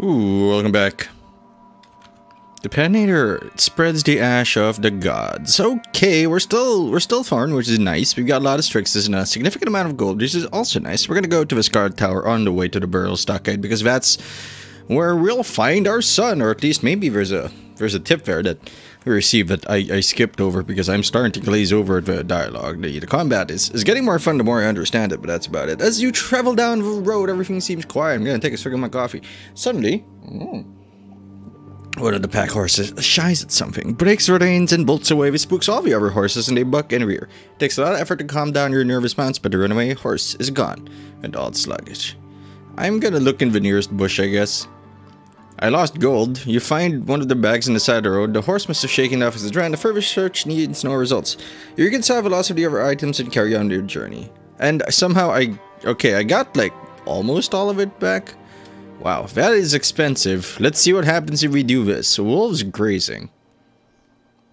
Ooh, welcome back. The Patinator spreads the ash of the gods. Okay, we're still farming, which is nice. We've got a lot of strixes and a significant amount of gold, which is also nice. We're gonna go to the Scar Tower on the way to the burial stockade because that's where we'll find our son, or at least maybe there's a tip there that we received that I skipped over because I'm starting to glaze over the dialogue. The combat is getting more fun the more I understand it, but that's about it. As you travel down the road, everything seems quiet. I'm gonna take a swig of my coffee. Suddenly, one of the pack horses shies at something, breaks the reins, and bolts away with spooks all the other horses, and they buck in rear. It takes a lot of effort to calm down your nervous mounts, but the runaway horse is gone, and all sluggish. I'm gonna look in the nearest bush, I guess. I lost gold. You find one of the bags on the side of the road. The horse must have shaken off as it ran. The further search needs no results. You reconcile the loss of the other items and carry on your journey. And somehow I got like almost all of it back. Wow, that is expensive. Let's see what happens if we do this. Wolves grazing.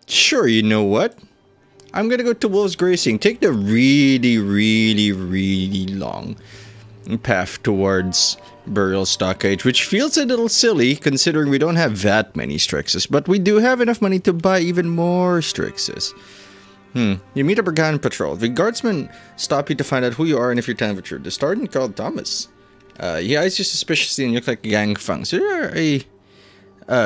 Sure, you know what? I'm gonna go to wolves grazing. Take the really long path towards burial stockade, which feels a little silly considering we don't have that many strixes, but we do have enough money to buy even more strixes. You meet a brigand patrol. The guardsmen stop you to find out who you are and if you're telling the truth. The sergeant called Thomas. He eyes you suspiciously and you look like a gang fang. So you're a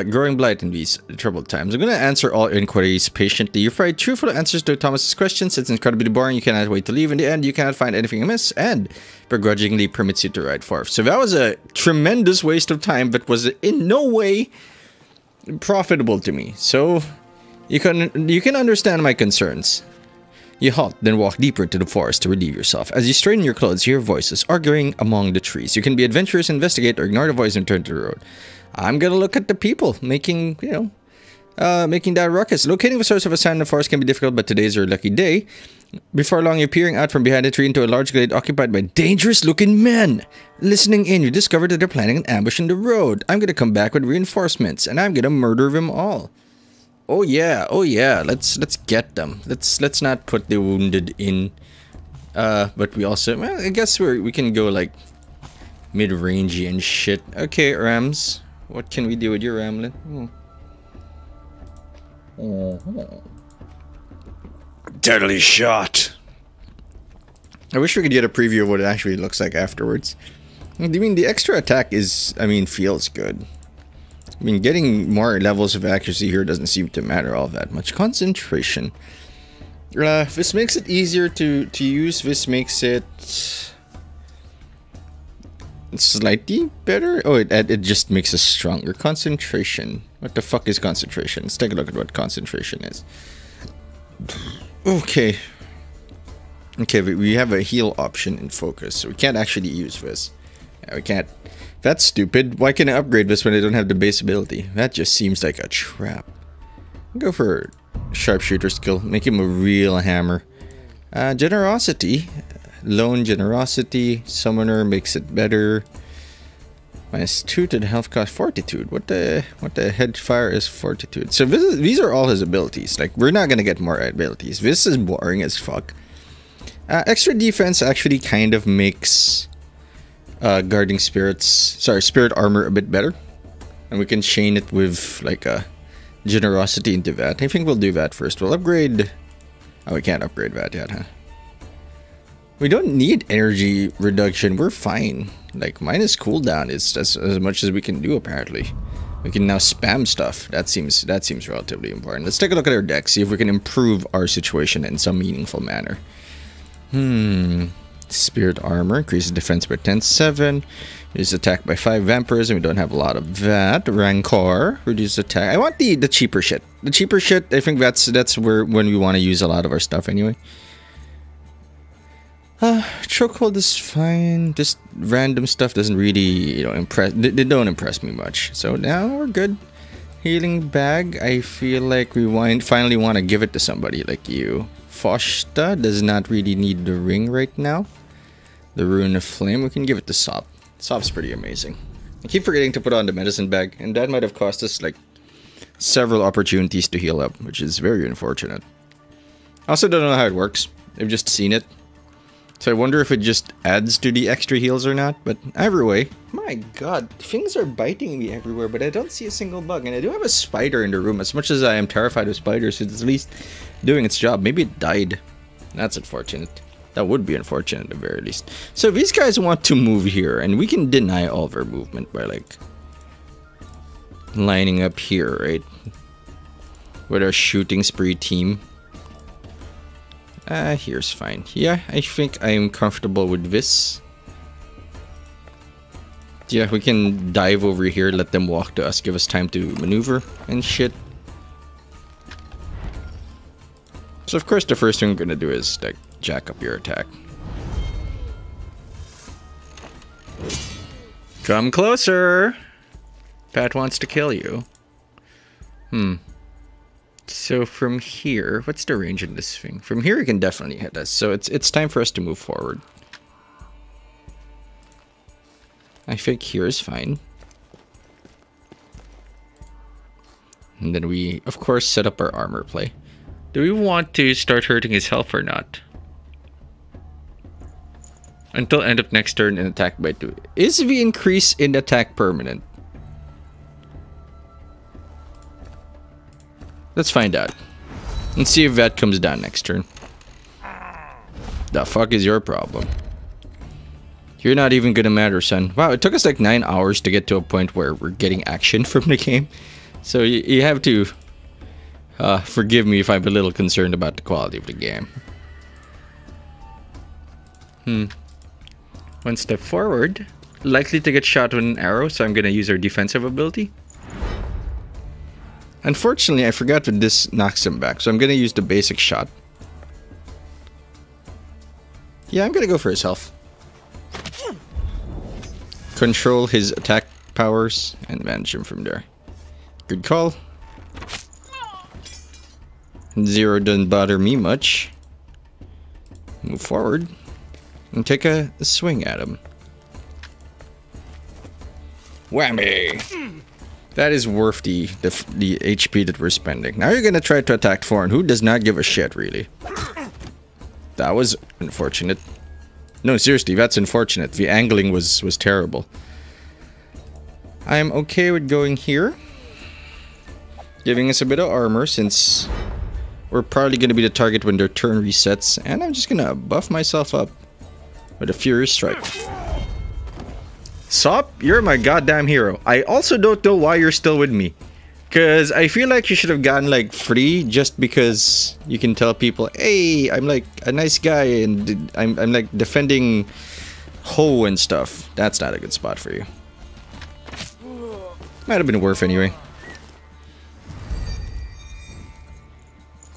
growing blight in these troubled times. I'm going to answer all inquiries patiently. You provide truthful answers to Thomas's questions. It's incredibly boring. You cannot wait to leave. In the end, you cannot find anything amiss and begrudgingly permits you to ride forth. So that was a tremendous waste of time, but was in no way profitable to me. So you can understand my concerns. You halt, then walk deeper into the forest to relieve yourself. As you straighten your clothes, you hear voices arguing among the trees. You can be adventurous, investigate, or ignore the voice and turn to the road. I'm gonna look at the people making that ruckus. Locating the source of a sound in the forest can be difficult, but today's your lucky day. Before long, you're peering out from behind a tree into a large glade occupied by dangerous-looking men. Listening in, you discover that they're planning an ambush in the road. I'm gonna come back with reinforcements, and I'm gonna murder them all. Oh yeah, let's get them. Let's not put the wounded in. But we also, well, I guess we can go like mid-rangey and shit. Okay, Rams. What can we do with your Ramlin? Deadly shot. I wish we could get a preview of what it actually looks like afterwards. I mean, the extra attack feels good. I mean, getting more levels of accuracy here doesn't seem to matter all that much. Concentration. This makes it easier to use. This makes it slightly better. Oh, it just makes us stronger. Concentration. What the fuck is concentration? Let's take a look at what concentration is. Okay, we have a heal option in focus, so we can't actually use this. Yeah, we can't. That's stupid. Why can I upgrade this when I don't have the base ability? That just seems like a trap. Go for sharpshooter skill. Make him a real hammer. Generosity. Lone generosity. Summoner makes it better. -2 to the health cost. Fortitude. What the head fire is fortitude. So these are all his abilities. Like, we're not gonna get more abilities. This is boring as fuck. Extra defense actually kind of makes guarding spirit armor a bit better, and we can chain it with like a generosity into that. I think we'll do that first. We'll upgrade. Oh, we can't upgrade that yet, huh? We don't need energy reduction. We're fine. Like, minus cooldown is as much as we can do apparently. We can now spam stuff. That seems relatively important. Let's take a look at our deck, see if we can improve our situation in some meaningful manner. Spirit armor increases defense by 10-7. Reduces attack by 5 vampires, and we don't have a lot of that. Rancor reduces attack. I want the cheaper shit. The cheaper shit. I think that's when we want to use a lot of our stuff anyway. Chokehold is fine. Just random stuff doesn't really, impress. They don't impress me much. So now we're good. Healing bag. I feel like we finally want to give it to somebody like you. Foshta does not really need the ring right now. The Rune of Flame, we can give it to Sop. Sop's pretty amazing. I keep forgetting to put on the medicine bag, and that might have cost us like several opportunities to heal up, which is very unfortunate. I also don't know how it works. I've just seen it. So I wonder if it just adds to the extra heals or not, but either way. My god, things are biting me everywhere, but I don't see a single bug. And I do have a spider in the room. As much as I am terrified of spiders, it's at least doing its job. Maybe it died. That's unfortunate. That would be unfortunate at the very least. So these guys want to move here, and we can deny all their movement by, like, lining up here, right? With our shooting spree team. Here's fine. Yeah, I think I am comfortable with this. Yeah, we can dive over here, let them walk to us, give us time to maneuver and shit. So of course the first thing I'm gonna do is like jack up your attack. Come closer! Pat wants to kill you. So from here, what's the range in this thing? From here, you can definitely hit us. So it's time for us to move forward. I think here is fine. And then we, of course, set up our armor play. Do we want to start hurting his health or not? Until end of next turn and attack by 2. Is the increase in attack permanent? Let's find out. Let's see if that comes down next turn. The fuck is your problem? You're not even gonna matter, son. Wow, it took us like 9 hours to get to a point where we're getting action from the game. So you have to forgive me if I'm a little concerned about the quality of the game. One step forward. Likely to get shot with an arrow, so I'm gonna use our defensive ability. Unfortunately, I forgot that this knocks him back, so I'm gonna use the basic shot. Yeah, I'm gonna go for his health. Control his attack powers and manage him from there. Good call. 0 doesn't bother me much. Move forward and take a swing at him. Whammy! That is worth the HP that we're spending. Now you're gonna try to attack Thorn, who does not give a shit, really. That was unfortunate. No, seriously, that's unfortunate. The angling was terrible. I'm okay with going here. Giving us a bit of armor, since we're probably gonna be the target when their turn resets. And I'm just gonna buff myself up with a Furious Strike. Sop, you're my goddamn hero. I also don't know why you're still with me. Because I feel like you should have gotten like free just because you can tell people, hey, I'm like a nice guy and I'm like defending Ho and stuff. That's not a good spot for you. Might have been worth anyway.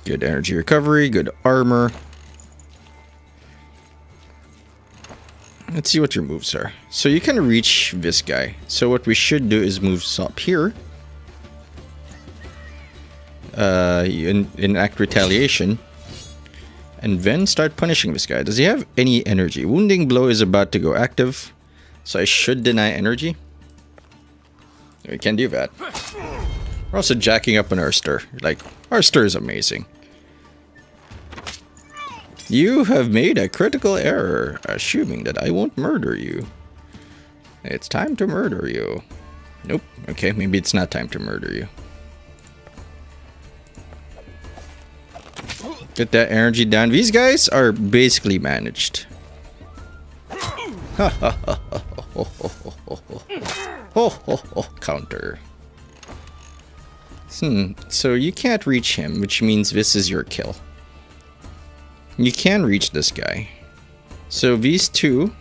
Good energy recovery, good armor. Let's see what your moves are. So you can reach this guy. So what we should do is move up here. Enact retaliation. And then start punishing this guy. Does he have any energy? Wounding blow is about to go active. So I should deny energy. We can do that. We're also jacking up on our stir. Like, our stir is amazing. You have made a critical error, assuming that I won't murder you. It's time to murder you. Nope. Okay, maybe it's not time to murder you. Get that energy down. These guys are basically managed. Counter. So you can't reach him, which means this is your kill. You can reach this guy. So these two,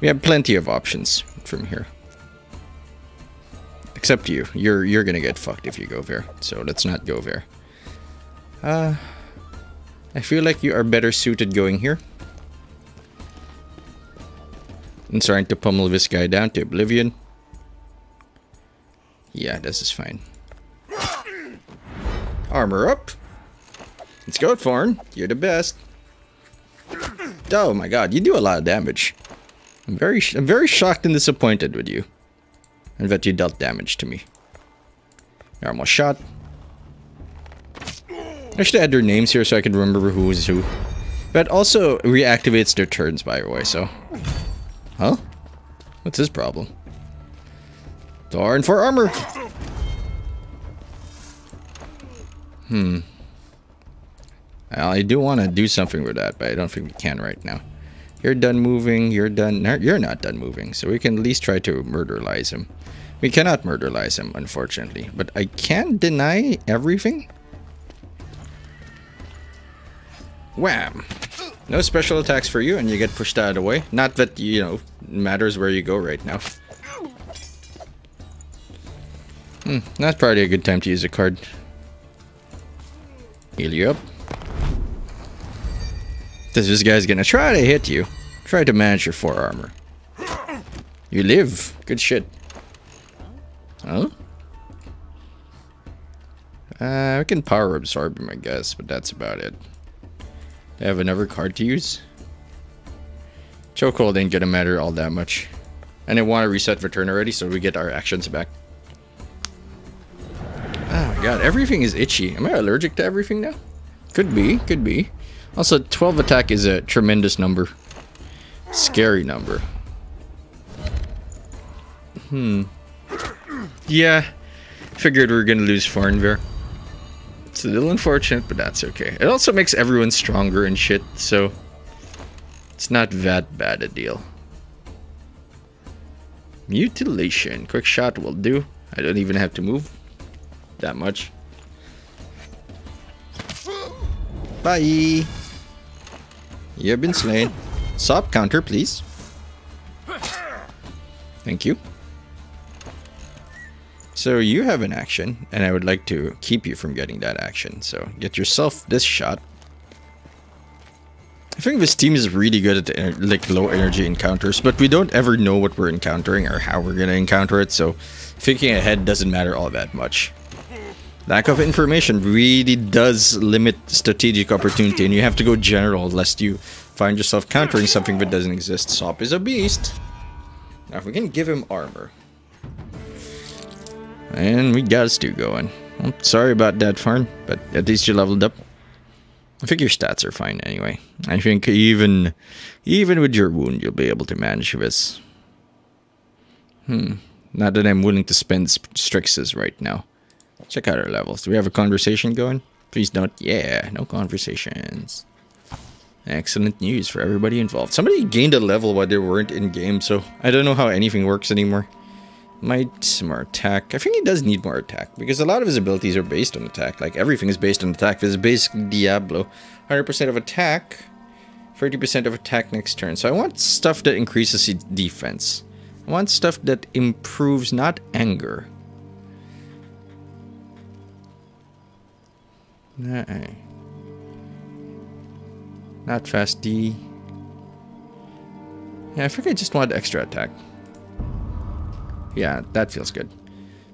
we have plenty of options from here. Except you. You're gonna get fucked if you go there. So let's not go there. I feel like you are better suited going here. And starting to pummel this guy down to oblivion. Yeah, this is fine. Armor up. Let's go, Thorn. You're the best. Oh my god, you do a lot of damage. I'm very shocked and disappointed with you. And that you dealt damage to me. You're almost shot. I should add their names here so I can remember who is who. But also reactivates their turns, by the way, so... Huh? What's his problem? Thorn for armor! Well, I do want to do something with that, but I don't think we can right now. You're done moving, you're done... No, you're not done moving, so we can at least try to murderlize him. We cannot murderlize him, unfortunately. But I can deny everything? Wham! No special attacks for you, and you get pushed out of the way. Not that, you know, matters where you go right now. That's probably a good time to use a card. Heal you up. This guy's gonna try to hit you. Try to manage your 4 armor. You live. Good shit. Huh? We can power absorb him, I guess, but that's about it. I have another card to use. Chokehold ain't gonna matter all that much. And I want to reset for turn already, so we get our actions back. Oh my god, everything is itchy. Am I allergic to everything now? Could be, could be. Also, 12 attack is a tremendous number. Scary number. Yeah, figured we were gonna lose Farnver. It's a little unfortunate, but that's okay. It also makes everyone stronger and shit, so it's not that bad a deal. Mutilation. Quick shot will do. I don't even have to move that much. Bye. You've been slain. Sop counter, please. Thank you. So you have an action, and I would like to keep you from getting that action. So get yourself this shot. I think this team is really good at like low energy encounters, but we don't ever know what we're encountering or how we're gonna encounter it. So thinking ahead doesn't matter all that much. Lack of information really does limit strategic opportunity, and you have to go general lest you find yourself countering something that doesn't exist. Sop is a beast. Now if we can give him armor. And we got a stew going. Well, sorry about that, Farn, but at least you leveled up. I think your stats are fine anyway. I think even with your wound, you'll be able to manage this. Not that I'm willing to spend Strixes right now. Check out our levels. Do we have a conversation going? Please don't. Yeah, no conversations. Excellent news for everybody involved. Somebody gained a level while they weren't in game, so I don't know how anything works anymore. Might, more attack. I think he does need more attack, because a lot of his abilities are based on attack. Like, everything is based on attack. This is basically Diablo. 100% of attack, 30% of attack next turn. So I want stuff that increases his defense. I want stuff that improves, not anger. Not fast D. Yeah, I think I just want extra attack. Yeah, that feels good.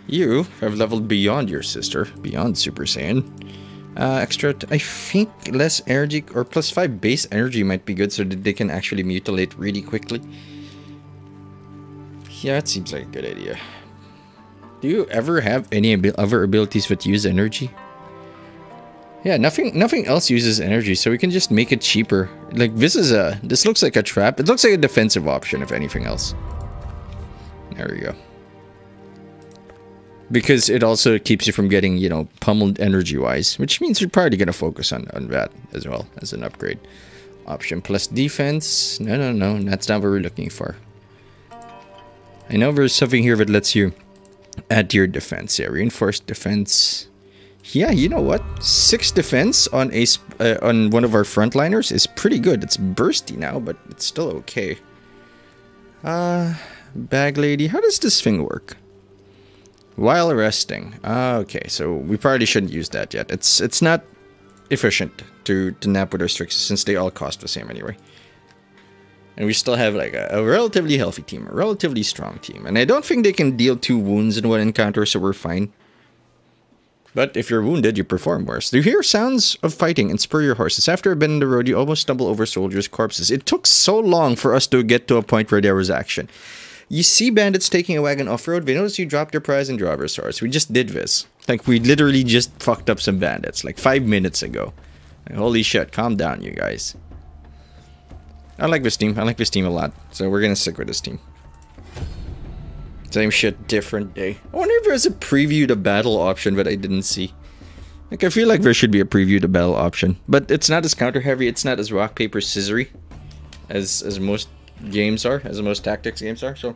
You have leveled beyond your sister, beyond Super Saiyan. Extra, I think less energy or +5 base energy might be good so that they can actually mutilate really quickly. Yeah, that seems like a good idea. Do you ever have any other abilities that use energy? Yeah, nothing else uses energy, so we can just make it cheaper. Like, this looks like a trap. It looks like a defensive option, if anything else. There we go. Because it also keeps you from getting, you know, pummeled energy-wise, which means you're probably going to focus on that as well as an upgrade option. Plus defense. No, that's not what we're looking for. I know there's something here that lets you add to your defense. Yeah, reinforced defense. Yeah, you know what? 6 defense on on one of our frontliners is pretty good. It's bursty now, but it's still okay. Bag lady, how does this thing work? While resting. Okay, so we probably shouldn't use that yet. It's not efficient to nap with our Strixes since they all cost the same anyway. And we still have like a relatively healthy team, a relatively strong team. And I don't think they can deal 2 wounds in one encounter, so we're fine. But if you're wounded, you perform worse. Do you hear sounds of fighting and spur your horses? After a bend in the road, you almost stumble over soldiers' corpses. It took so long for us to get to a point where there was action. You see bandits taking a wagon off-road, they notice you dropped your prize and draw your swords. We just did this. Like, we literally just fucked up some bandits, like 5 minutes ago. Like, holy shit, calm down, you guys. I like this team. I like this team a lot. So we're gonna stick with this team. Same shit, different day. I wonder if there's a preview to battle option that I didn't see. Like, I feel like there should be a preview to battle option. But it's not as counter heavy, it's not as rock, paper, scissory as most games are, as most tactics games are, so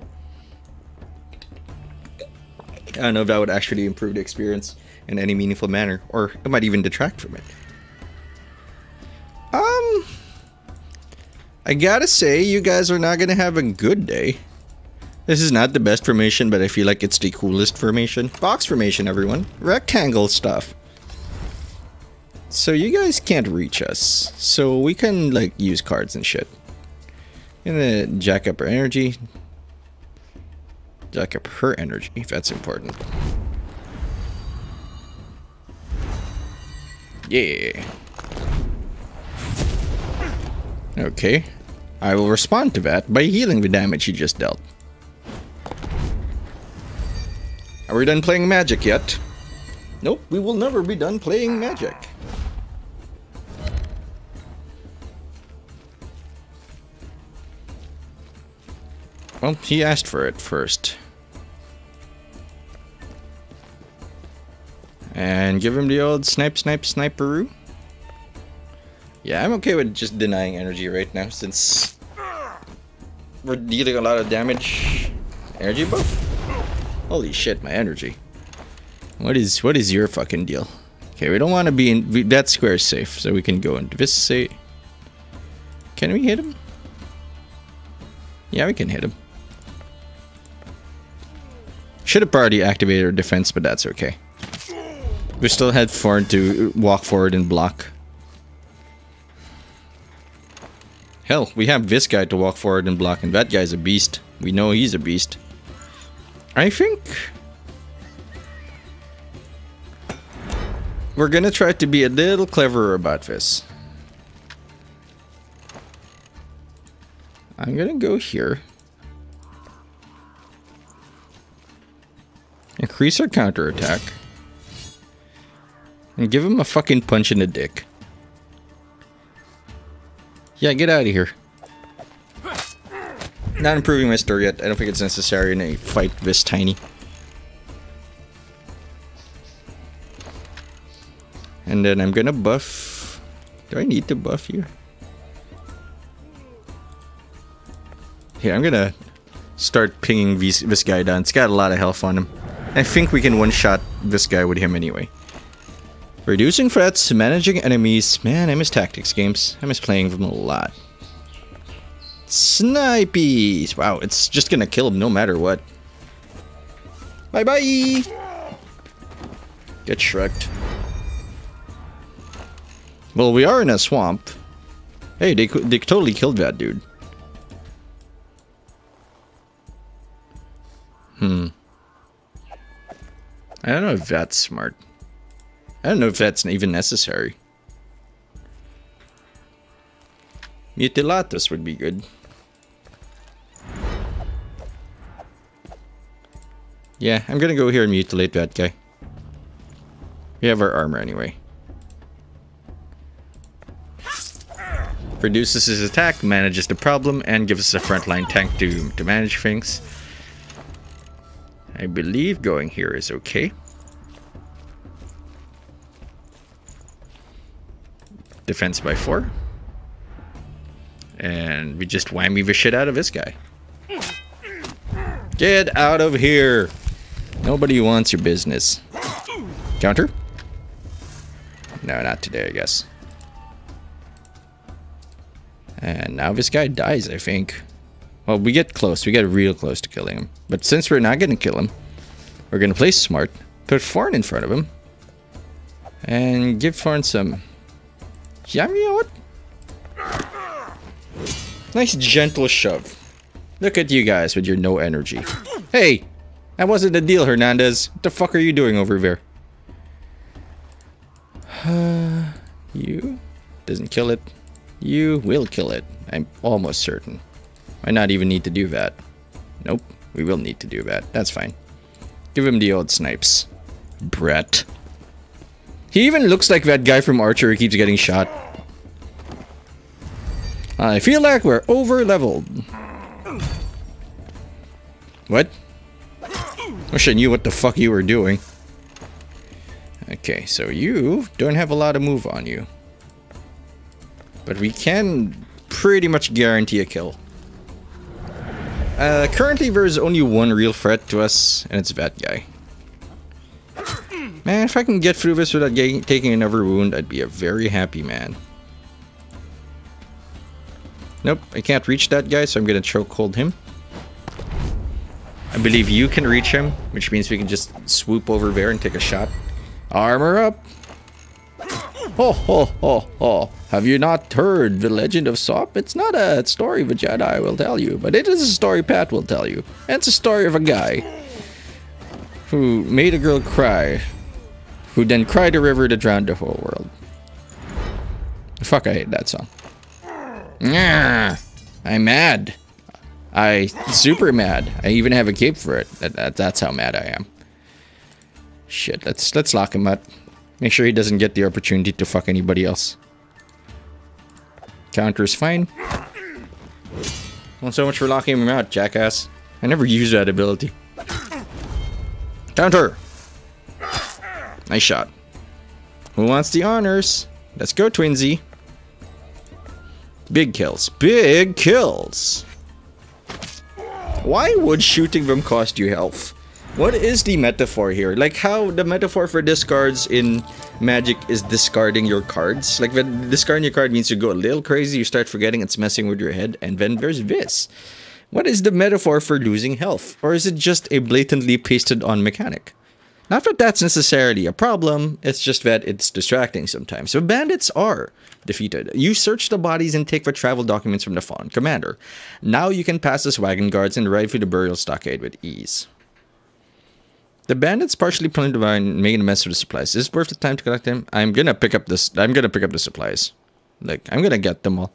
I don't know if that would actually improve the experience in any meaningful manner, or it might even detract from it. I gotta say, you guys are not gonna have a good day. This is not the best formation, but I feel like it's the coolest formation. Box formation, everyone. Rectangle stuff. So you guys can't reach us. So we can, like, use cards and shit. Gonna jack up our energy. Jack up her energy, if that's important. Yeah. Okay. I will respond to that by healing the damage he just dealt. Are we done playing Magic yet? Nope, we will never be done playing Magic. Well, he asked for it first. And give him the old sniperoo. Yeah, I'm okay with just denying energy right now, since we're dealing a lot of damage. Energy buff? Holy shit, my energy. What is your fucking deal? Okay, we don't want to be in... that square is safe, so we can go into this. Say, can we hit him? Yeah, we can hit him. Should have already activated our defense, but that's okay. We still had Thorn to walk forward and block. Hell, we have this guy to walk forward and block, and that guy's a beast. We know he's a beast. I think we're gonna try to be a little cleverer about this. I'm gonna go here. Increase our counterattack. And give him a fucking punch in the dick. Yeah, get out of here. Not improving my store yet. I don't think it's necessary in a fight this tiny. And then I'm gonna buff... do I need to buff you? Yeah, I'm gonna start pinging this guy down. It's got a lot of health on him. I think we can one-shot this guy with him anyway. Reducing threats, managing enemies. Man, I miss tactics games. I miss playing them a lot. Snipies! Wow, it's just gonna kill him no matter what. Bye-bye! Get shreked. Well, we are in a swamp. Hey, they totally killed that dude. I don't know if that's smart. I don't know if that's even necessary. Mutilatus would be good. Yeah, I'm gonna go here and mutilate that guy. We have our armor anyway. Reduces his attack, manages the problem, and gives us a frontline tank to manage things. I believe going here is okay. Defense by 4. And we just whammy the shit out of this guy. Get out of here! Nobody wants your business. Counter? No, not today, I guess. And now this guy dies, I think. Well, we get close. We get real close to killing him. But since we're not going to kill him, we're going to play smart. Put Thorn in front of him. And give Thorn some... yeah, you know what? Nice gentle shove. Look at you guys with your no energy. Hey! That wasn't the deal, Hernandez. What the fuck are you doing over there? You? Doesn't kill it. You will kill it. I'm almost certain. Might not even need to do that. Nope. We will need to do that. That's fine. Give him the old snipes. Brett. He even looks like that guy from Archer who keeps getting shot. I feel like we're over-leveled. What? Wish I knew what the fuck you were doing. Okay, so you don't have a lot of move on you. But we can pretty much guarantee a kill. Currently there's only one real threat to us, and it's that guy. Man, if I can get through this without taking another wound, I'd be a very happy man. Nope, I can't reach that guy, so I'm gonna chokehold him. I believe you can reach him, which means we can just swoop over there and take a shot. Armor up! Ho ho ho ho! Have you not heard the legend of Sop? It's not a story the Jedi will tell you, but it is a story Pat will tell you. And it's a story of a guy who made a girl cry, who then cried a river that drowned the whole world. Fuck, I hate that song. I'm mad. Super mad. I even have a cape for it. That's how mad I am. Shit, let's lock him up. Make sure he doesn't get the opportunity to fuck anybody else. Counter's fine. Well, so much for locking him out, jackass. I never used that ability. Counter! Nice shot. Who wants the honors? Let's go, Twinsy. Big kills. Big kills! Why would shooting them cost you health? What is the metaphor here? Like how the metaphor for discards in Magic is discarding your cards. Like when discarding your card means you go a little crazy, you start forgetting it's messing with your head, and then there's this. What is the metaphor for losing health? Or is it just a blatantly pasted on mechanic? Not that that's necessarily a problem, it's just that it's distracting sometimes. So bandits are defeated. You search the bodies and take the travel documents from the fallen commander. Now you can pass as wagon guards and ride through the burial stockade with ease. The bandits partially planned on making a mess of the supplies. Is it worth the time to collect them? I'm gonna pick up the supplies. Like, I'm gonna get them all.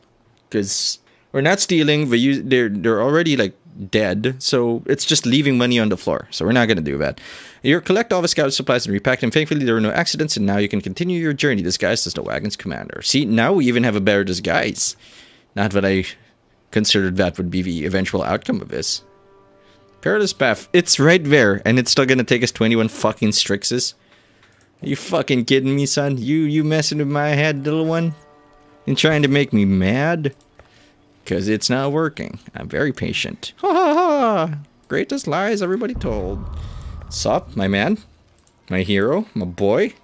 Because we're not stealing, they're already like dead, so it's just leaving money on the floor. So we're not gonna do that. You collect all the scouted supplies and repack them. Thankfully, there were no accidents, and now you can continue your journey disguised as the wagon's commander. See, now we even have a better disguise. Not that I considered that would be the eventual outcome of this. Perilous path. It's right there, and it's still gonna take us 21 fucking Strixes. Are you fucking kidding me, son? You messing with my head, little one? And trying to make me mad? Because it's not working. I'm very patient. Ha ha ha! Greatest lies everybody told. Sup, my man? My hero? My boy?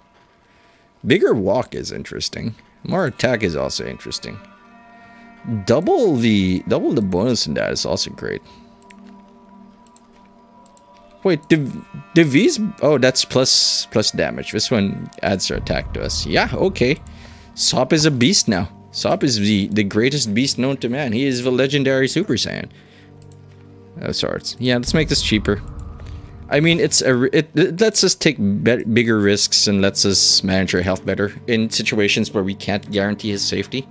Bigger walk is interesting. More attack is also interesting. Double the bonus in that is also great. Wait, the V's... Oh, that's plus damage. This one adds our attack to us. Yeah, okay. Sop is a beast now. Sop is the greatest beast known to man. He is the legendary Super Saiyan. Of sorts. Yeah, let's make this cheaper. I mean, it lets us take bigger risks and lets us manage our health better in situations where we can't guarantee his safety.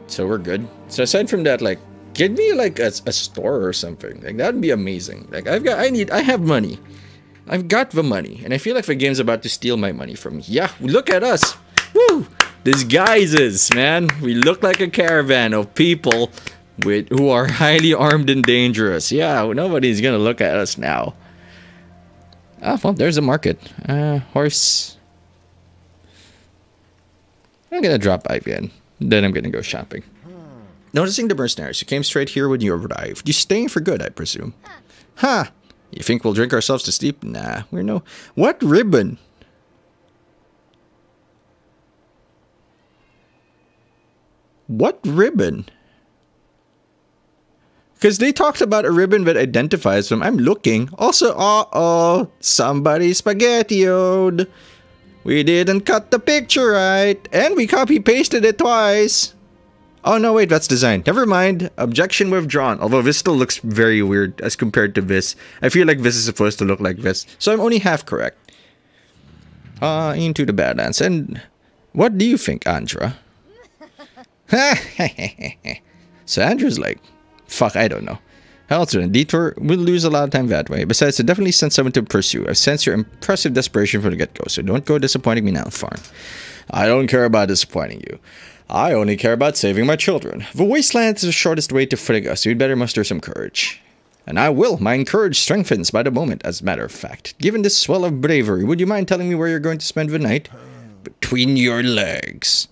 So we're good. So aside from that, like, give me like a store or something. Like that'd be amazing. Like I have money. I've got the money. And I feel like the game's about to steal my money from me. Yeah, look at us. Woo! Disguises, man. We look like a caravan of people who are highly armed and dangerous. Yeah, nobody's gonna look at us now. Ah, well, there's a market. Horse. I'm gonna drop by again. Then I'm gonna go shopping. Noticing the mercenaries who came straight here when you arrived. You staying for good, I presume. Ha! Huh. You think we'll drink ourselves to sleep? Nah, we're no... What ribbon? What ribbon? Because they talked about a ribbon that identifies them. I'm looking. Also, uh-oh, somebody spaghetti-o'd. We didn't cut the picture right. And we copy-pasted it twice. Oh, no, wait, that's design. Never mind. Objection withdrawn. Although this still looks very weird as compared to this. I feel like this is supposed to look like this. So I'm only half correct. Into the Badlands. And what do you think, Andra? So Andrew's like, fuck, I don't know. How else would a detour? We'll lose a lot of time that way. Besides, I definitely sent someone to pursue. I've sensed your impressive desperation from the get-go, so don't go disappointing me now, farm. I don't care about disappointing you. I only care about saving my children. The wasteland is the shortest way to Frigga, so you'd better muster some courage. And I will. My courage strengthens by the moment, as a matter of fact. Given this swell of bravery, would you mind telling me where you're going to spend the night? Between your legs.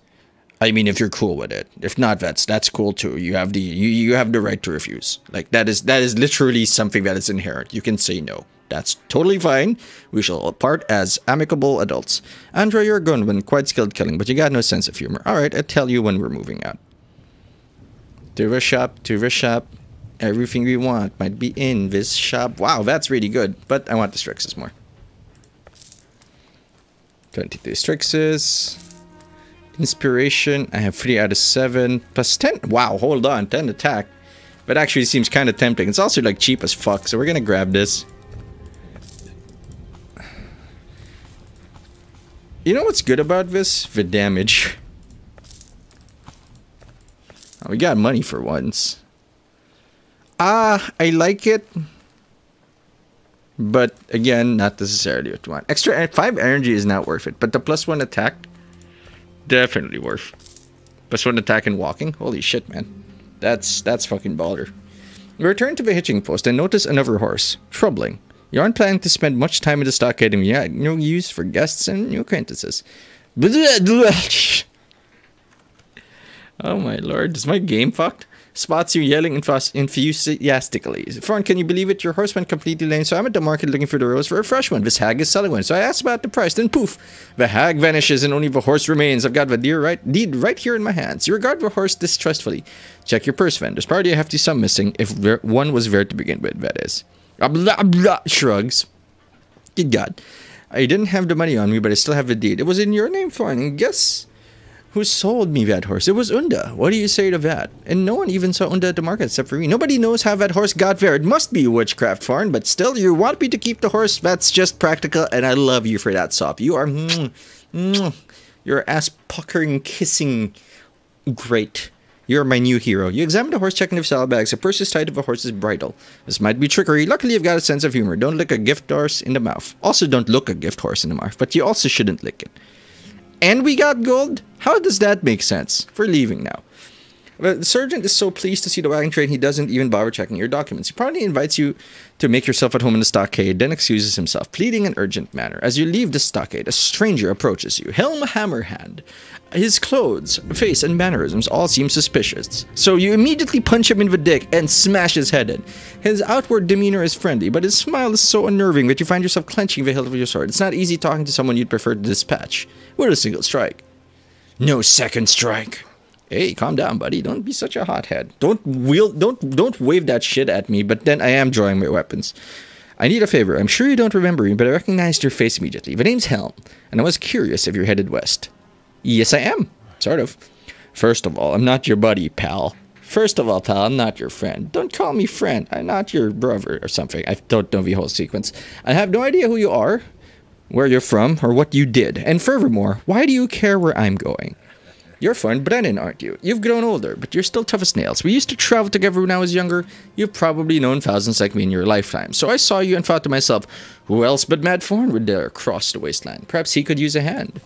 I mean, if you're cool with it. If not, that's cool too. You have the right to refuse. Like that is literally something that is inherent. You can say no. That's totally fine. We shall part as amicable adults. Andrea, you're a gunman, quite skilled killing, but you got no sense of humor. Alright, I'll tell you when we're moving out. To the shop. Everything we want might be in this shop. Wow, that's really good. But I want the Strixes more. 22 Strixes. Inspiration. I have 3 out of 7. Plus 10. Wow, hold on. 10 attack. But actually seems kind of tempting. It's also like cheap as fuck. So we're going to grab this. You know what's good about this? The damage. Oh, we got money for once. I like it. But again, not necessarily what you want. Extra 5 energy is not worth it. But the +1 attack, definitely worth. +1 attack and walking. Holy shit, man. That's fucking baller. We return to the hitching post and notice another horse. Troubling. You aren't planning to spend much time in the stockade and yet no use for guests and new acquaintances. Oh my lord, is my game fucked? Spots you yelling enthusiastically. Fern, can you believe it? Your horse went completely lame, so I'm at the market looking for the rose for a fresh one. This hag is selling one, so I asked about the price, then poof! The hag vanishes and only the horse remains. I've got the deed right here in my hands. You regard the horse distrustfully. Check your purse, then. There's probably a hefty sum missing, if one was there to begin with, that is. Blah, blah, shrugs. Good God. I didn't have the money on me, but I still have the deed. It was in your name, Thorn, and guess who sold me that horse? It was Unda. What do you say to that? And no one even saw Unda at the market except for me. Nobody knows how that horse got there. It must be witchcraft, Thorn, but still, you want me to keep the horse? That's just practical, and I love you for that, Sop. You are... You're ass-puckering, kissing... Great. You're my new hero. You examine the horse, checking if saddlebags. The purse is tied to the horse's bridle. This might be trickery. Luckily, you've got a sense of humor. Don't lick a gift horse in the mouth. Also, don't look a gift horse in the mouth, but you also shouldn't lick it. And we got gold? How does that make sense? We're leaving now. The sergeant is so pleased to see the wagon train, he doesn't even bother checking your documents. He probably invites you to make yourself at home in the stockade, then excuses himself, pleading in urgent manner. As you leave the stockade, a stranger approaches you, helm hammerhand. His clothes, face, and mannerisms all seem suspicious. So you immediately punch him in the dick and smash his head in. His outward demeanor is friendly, but his smile is so unnerving that you find yourself clenching the hilt of your sword. It's not easy talking to someone you'd prefer to dispatch with a single strike. No second strike. Hey, calm down, buddy. Don't be such a hothead. Don't wave that shit at me, but then I am drawing my weapons. I need a favor. I'm sure you don't remember me, but I recognized your face immediately. The name's Helm, and I was curious if you're headed west. Yes, I am. Sort of. First of all, I'm not your buddy, pal. First of all, pal, I'm not your friend. Don't call me friend. I'm not your brother or something. I don't know the whole sequence. I have no idea who you are, where you're from, or what you did. And furthermore, why do you care where I'm going? You're fun, Brennan, aren't you? You've grown older, but you're still tough as nails. We used to travel together when I was younger. You've probably known thousands like me in your lifetime. So I saw you and thought to myself, who else but Mad Thorn would dare cross the wasteland? Perhaps he could use a hand.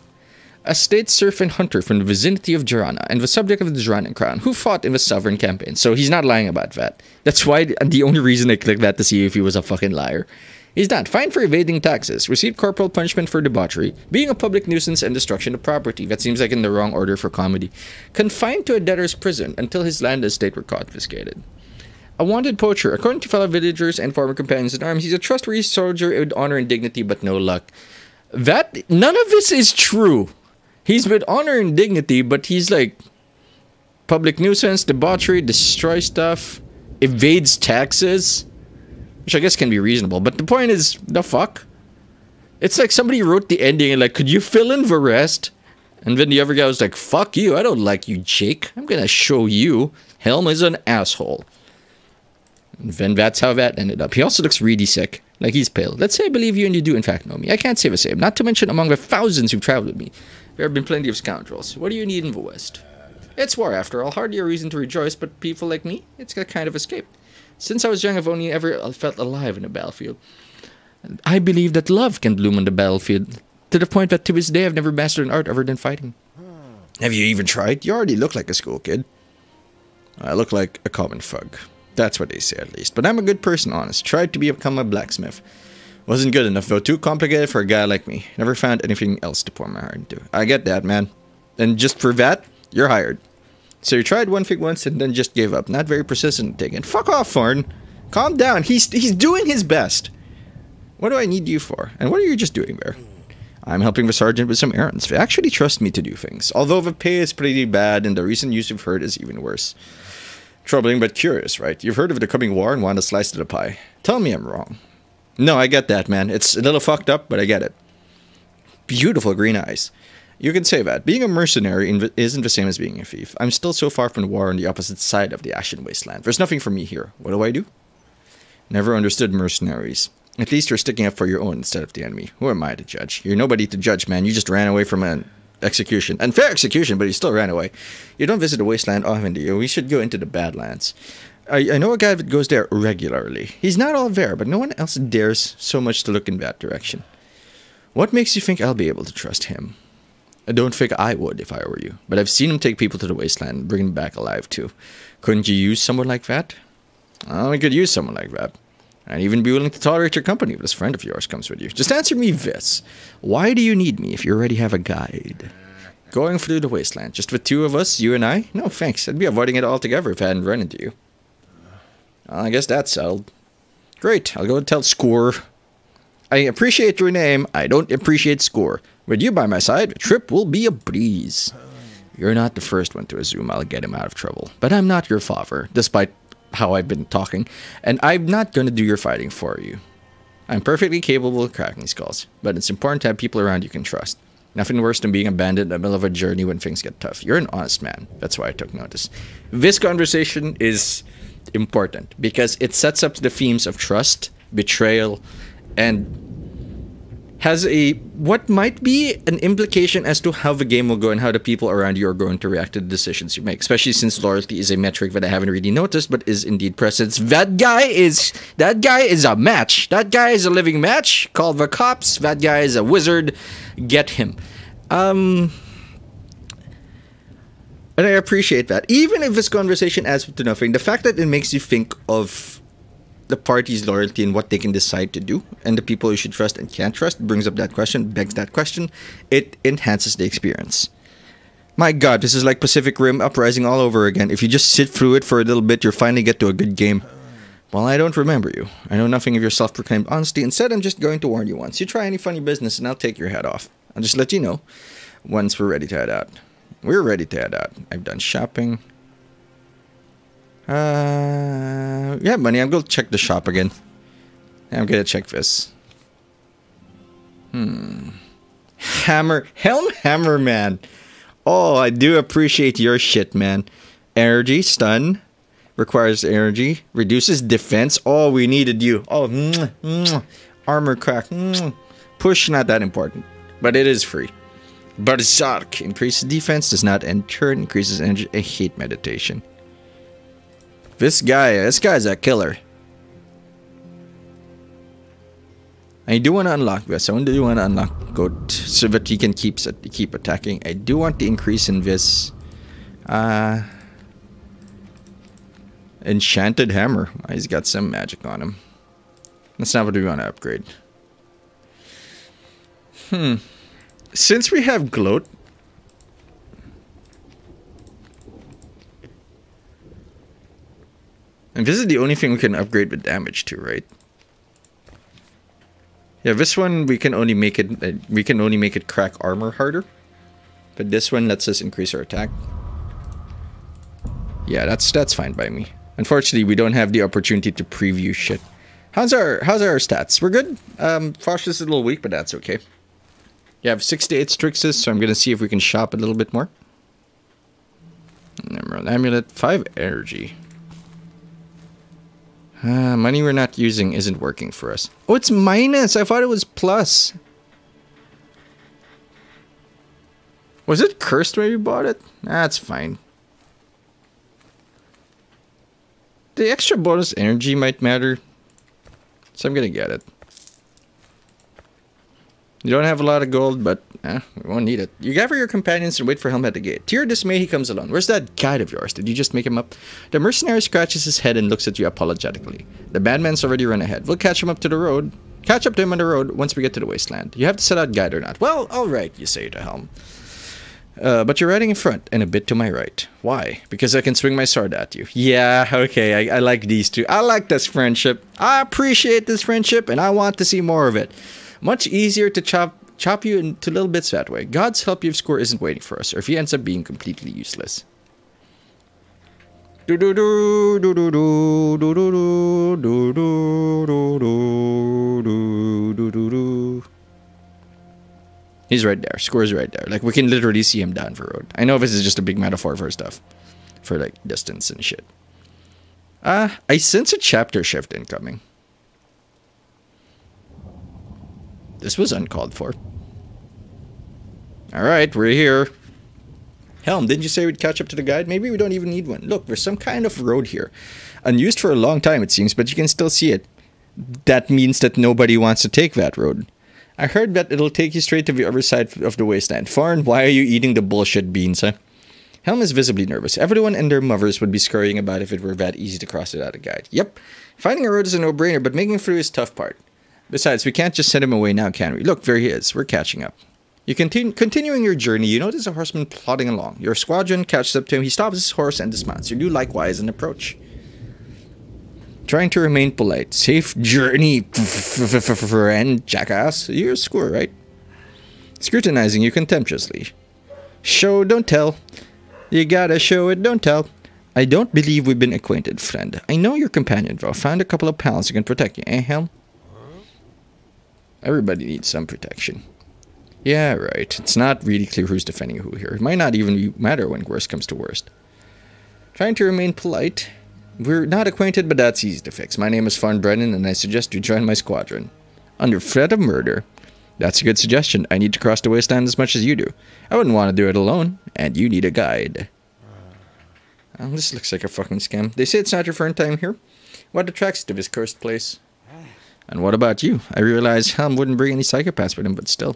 A state serf and hunter from the vicinity of Jarana, and the subject of the Jaranan crown, who fought in the sovereign campaign. So he's not lying about that. That's why the only reason I clicked that to see if he was a fucking liar. He's not. Fined for evading taxes. Received corporal punishment for debauchery. Being a public nuisance and destruction of property. That seems like in the wrong order for comedy. Confined to a debtor's prison until his land and estate were confiscated. A wanted poacher. According to fellow villagers and former companions in arms, he's a trustworthy soldier with honor and dignity, but no luck. None of this is true. He's with honor and dignity, but he's like public nuisance, debauchery, destroy stuff, evades taxes. Which I guess can be reasonable, but the point is, the fuck? It's like somebody wrote the ending and like, could you fill in the rest? And then the other guy was like, fuck you, I don't like you, Jake. I'm gonna show you. Helm is an asshole. And then that's how that ended up. He also looks really sick, like he's pale. Let's say I believe you and you do in fact know me. I can't say the same, not to mention among the thousands who've traveled with me. There have been plenty of scoundrels. What do you need in the West? It's war after all, hardly a reason to rejoice, but people like me, it's a kind of escape. Since I was young, I've only ever felt alive in a battlefield. I believe that love can bloom on the battlefield, to the point that to this day I've never mastered an art other than fighting. Have you even tried? You already look like a school kid. I look like a common thug. That's what they say at least. But I'm a good person, honest. Tried to become a blacksmith. Wasn't good enough though. Too complicated for a guy like me. Never found anything else to pour my heart into. I get that, man. And just for that, you're hired. So you tried one thing once and then just gave up. Not very persistent taking. Fuck off, Thorn. Calm down. He's doing his best. What do I need you for? And what are you just doing there? I'm helping the sergeant with some errands. They actually trust me to do things. Although the pay is pretty bad and the recent news you've heard is even worse. Troubling but curious, right? You've heard of the coming war and want a slice of the pie. Tell me I'm wrong. No, I get that, man. It's a little fucked up, but I get it. Beautiful green eyes. You can say that. Being a mercenary isn't the same as being a thief. I'm still so far from the war on the opposite side of the ashen wasteland. There's nothing for me here. What do I do? Never understood mercenaries. At least you're sticking up for your own instead of the enemy. Who am I to judge? You're nobody to judge, man. You just ran away from an execution. Unfair execution, but you still ran away. You don't visit the wasteland often, do you? We should go into the Badlands. I know a guy that goes there regularly. He's not all there, but no one else dares so much to look in that direction. What makes you think I'll be able to trust him? I don't think I would if I were you. But I've seen him take people to the wasteland and bring them back alive too. Couldn't you use someone like that? Oh, we could use someone like that. I'd even be willing to tolerate your company if this friend of yours comes with you. Just answer me this. Why do you need me if you already have a guide? Going through the wasteland, just with two of us, you and I? No, thanks. I'd be avoiding it altogether if I hadn't run into you. Well, I guess that's settled. Great, I'll go and tell Score. I appreciate your name. I don't appreciate Score. With you by my side, the trip will be a breeze. You're not the first one to assume I'll get him out of trouble. But I'm not your father, despite how I've been talking, and I'm not going to do your fighting for you. I'm perfectly capable of cracking skulls, but it's important to have people around you can trust. Nothing worse than being abandoned in the middle of a journey when things get tough. You're an honest man. That's why I took notice. This conversation is important because it sets up the themes of trust, betrayal, and has a what might be an implication as to how the game will go and how the people around you are going to react to the decisions you make, especially since loyalty is a metric that I haven't really noticed but is indeed present. That guy is a match. That guy is a living match. Call the cops. That guy is a wizard. Get him. And I appreciate that. Even if this conversation adds to nothing, the fact that it makes you think of the party's loyalty and what they can decide to do, and the people you should trust and can't trust, brings up that question, begs that question. It enhances the experience. My god, this is like Pacific Rim Uprising all over again. If you just sit through it for a little bit, you'll finally get to a good game. Well, I don't remember you. I know nothing of your self-proclaimed honesty. Instead, I'm just going to warn you once. You try any funny business and I'll take your head off. I'll just let you know once we're ready to head out. We're ready to head out. I've done shopping. Yeah, money. I'm going to check the shop again. I'm going to check this. Hammer. Helm Hammer, man. Oh, I do appreciate your shit, man. Energy, stun. Requires energy. Reduces defense. Oh, we needed you. Oh, armor crack. Push, not that important. But it is free. Berserk. Increases defense. Does not in turn increases energy. I hate meditation. This guy's a killer. I do want to unlock this. I do want to unlock Goat so that he can keep attacking. I do want the increase in this. Enchanted hammer. He's got some magic on him. That's not what we want to upgrade. Since we have gloat. And this is the only thing we can upgrade with damage to, right? Yeah, this one we can only make it crack armor harder. But this one lets us increase our attack. Yeah, that's fine by me. Unfortunately, we don't have the opportunity to preview shit. How's our stats? We're good. Fosh is a little weak, but that's okay. You have 68 Strixes, so I'm gonna see if we can shop a little bit more. Emerald Amulet, 5 energy. Money we're not using isn't working for us. Oh, it's minus. I thought it was plus. Was it cursed when you bought it? That's fine. The extra bonus energy might matter. So I'm gonna get it. You don't have a lot of gold, but we won't need it. You gather your companions and wait for Helm at the gate. To your dismay, he comes alone. Where's that guide of yours? Did you just make him up? The mercenary scratches his head and looks at you apologetically. The badman's already run ahead. We'll catch him up to the road. Catch up to him on the road once we get to the wasteland. You have to set out guide or not. Well, alright, you say to Helm. But you're riding in front and a bit to my right. Why? Because I can swing my sword at you. Yeah, okay, I like these two. I like this friendship. I appreciate this friendship and I want to see more of it. Much easier to chop you into little bits that way. God's help if score isn't waiting for us, or if he ends up being completely useless. He's right there. Score's right there. Like, we can literally see him down the road. I know this is just a big metaphor for stuff. For, like, distance and shit. I sense a chapter shift incoming. This was uncalled for. Alright, we're here. Helm, didn't you say we'd catch up to the guide? Maybe we don't even need one. Look, there's some kind of road here. Unused for a long time, it seems, but you can still see it. That means that nobody wants to take that road. I heard that it'll take you straight to the other side of the wasteland. Farn, why are you eating the bullshit beans, huh? Helm is visibly nervous. Everyone and their mothers would be scurrying about if it were that easy to cross without a guide. Yep. Finding a road is a no-brainer, but making it through is the tough part. Besides, we can't just send him away now, can we? Look, there he is. We're catching up. You continuing your journey, you notice a horseman plodding along. Your squadron catches up to him. He stops his horse and dismounts. You do likewise and approach. Trying to remain polite. Safe journey, friend, jackass. You're a score, right? Scrutinizing you contemptuously. Show, don't tell. You gotta show it, don't tell. I don't believe we've been acquainted, friend. I know your companion, though. Found a couple of pals who can protect you, eh, Helm? Everybody needs some protection. Yeah, right. It's not really clear who's defending who here. It might not even matter when worst comes to worst. Trying to remain polite. We're not acquainted, but that's easy to fix. My name is Farn Brennan, and I suggest you join my squadron. Under threat of murder. That's a good suggestion. I need to cross the wasteland as much as you do. I wouldn't want to do it alone, and you need a guide. This looks like a fucking scam. They say it's not your first time here. What attracts you to this cursed place? And what about you? I realize Helm wouldn't bring any psychopaths with him, but still.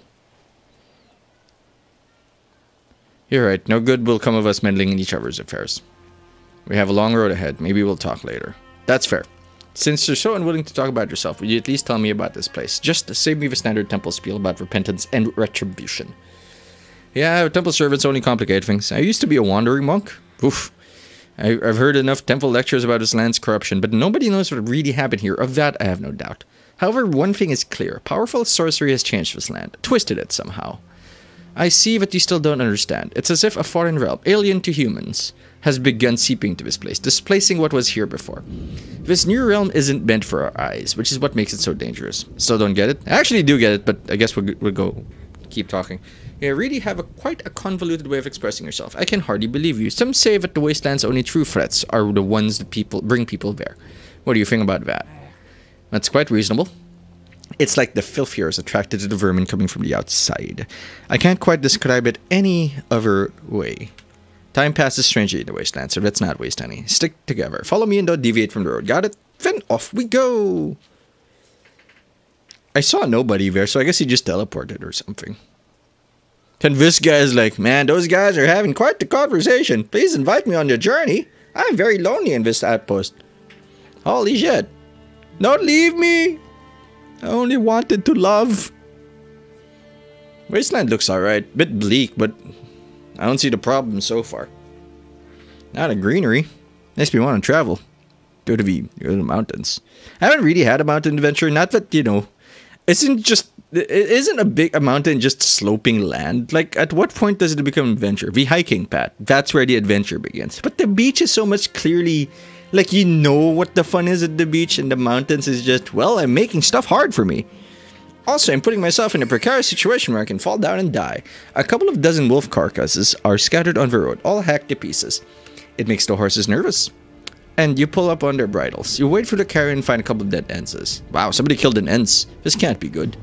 You're right. No good will come of us meddling in each other's affairs. We have a long road ahead. Maybe we'll talk later. That's fair. Since you're so unwilling to talk about yourself, would you at least tell me about this place? Just save me the standard temple spiel about repentance and retribution. Yeah, temple servants only complicate things. I used to be a wandering monk. Oof. I've heard enough temple lectures about this land's corruption, but nobody knows what really happened here. Of that, I have no doubt. However, one thing is clear. Powerful sorcery has changed this land. Twisted it somehow. I see that you still don't understand. It's as if a foreign realm, alien to humans, has begun seeping to this place, displacing what was here before. This new realm isn't meant for our eyes, which is what makes it so dangerous. Still don't get it? I actually do get it, but I guess we'll go keep talking. You really have quite a convoluted way of expressing yourself. I can hardly believe you. Some say that the wasteland's only true threats are the ones that bring people there. What do you think about that? That's quite reasonable. It's like the filth here is attracted to the vermin coming from the outside. I can't quite describe it any other way. Time passes strangely in the wasteland, so let's not waste any. Stick together. Follow me and don't deviate from the road. Got it? Then off we go! I saw nobody there, so I guess he just teleported or something. And this guy's like, man, those guys are having quite the conversation. Please invite me on your journey. I'm very lonely in this outpost. Holy shit. Don't leave me! I only wanted to love. Wasteland looks alright. Bit bleak, but I don't see the problem so far. Not a greenery. Makes me want to travel. Go to the mountains. I haven't really had a mountain adventure. Not that, isn't a mountain just sloping land? Like, at what point does it become adventure? The hiking path. That's where the adventure begins. But the beach is so much clearly... Like, you know what the fun is at the beach, and the mountains is just, well, I'm making stuff hard for me. Also, I'm putting myself in a precarious situation where I can fall down and die. A couple of dozen wolf carcasses are scattered on the road, all hacked to pieces. It makes the horses nervous. And you pull up on their bridles. You wait for the carrion and find a couple of dead enses. Wow, somebody killed an ents. This can't be good.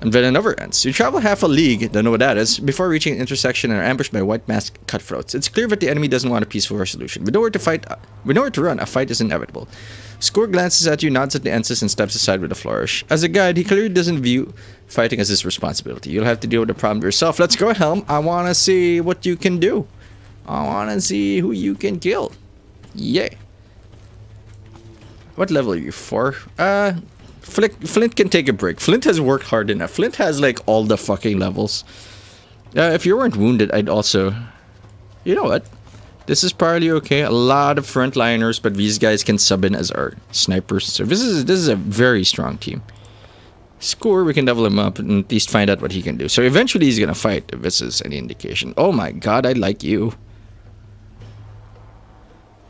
And then another ends. You travel half a league, don't know what that is, before reaching an intersection and are ambushed by white masked cutthroats. It's clear that the enemy doesn't want a peaceful resolution. We know where to fight. We know where to run. A fight is inevitable. Score glances at you, nods at the ensign, and steps aside with a flourish. As a guide, he clearly doesn't view fighting as his responsibility. You'll have to deal with the problem yourself. Let's go, Helm. I want to see what you can do. I want to see who you can kill. Yay. What level are you? 4? Flint can take a break. Flint has worked hard enough. Flint has like all the fucking levels. If you weren't wounded, I'd also... You know what? This is probably okay. A lot of frontliners, but these guys can sub in as our snipers. So this is a very strong team. Score, we can level him up and at least find out what he can do. So eventually he's gonna fight, if this is any indication. Oh my god, I like you.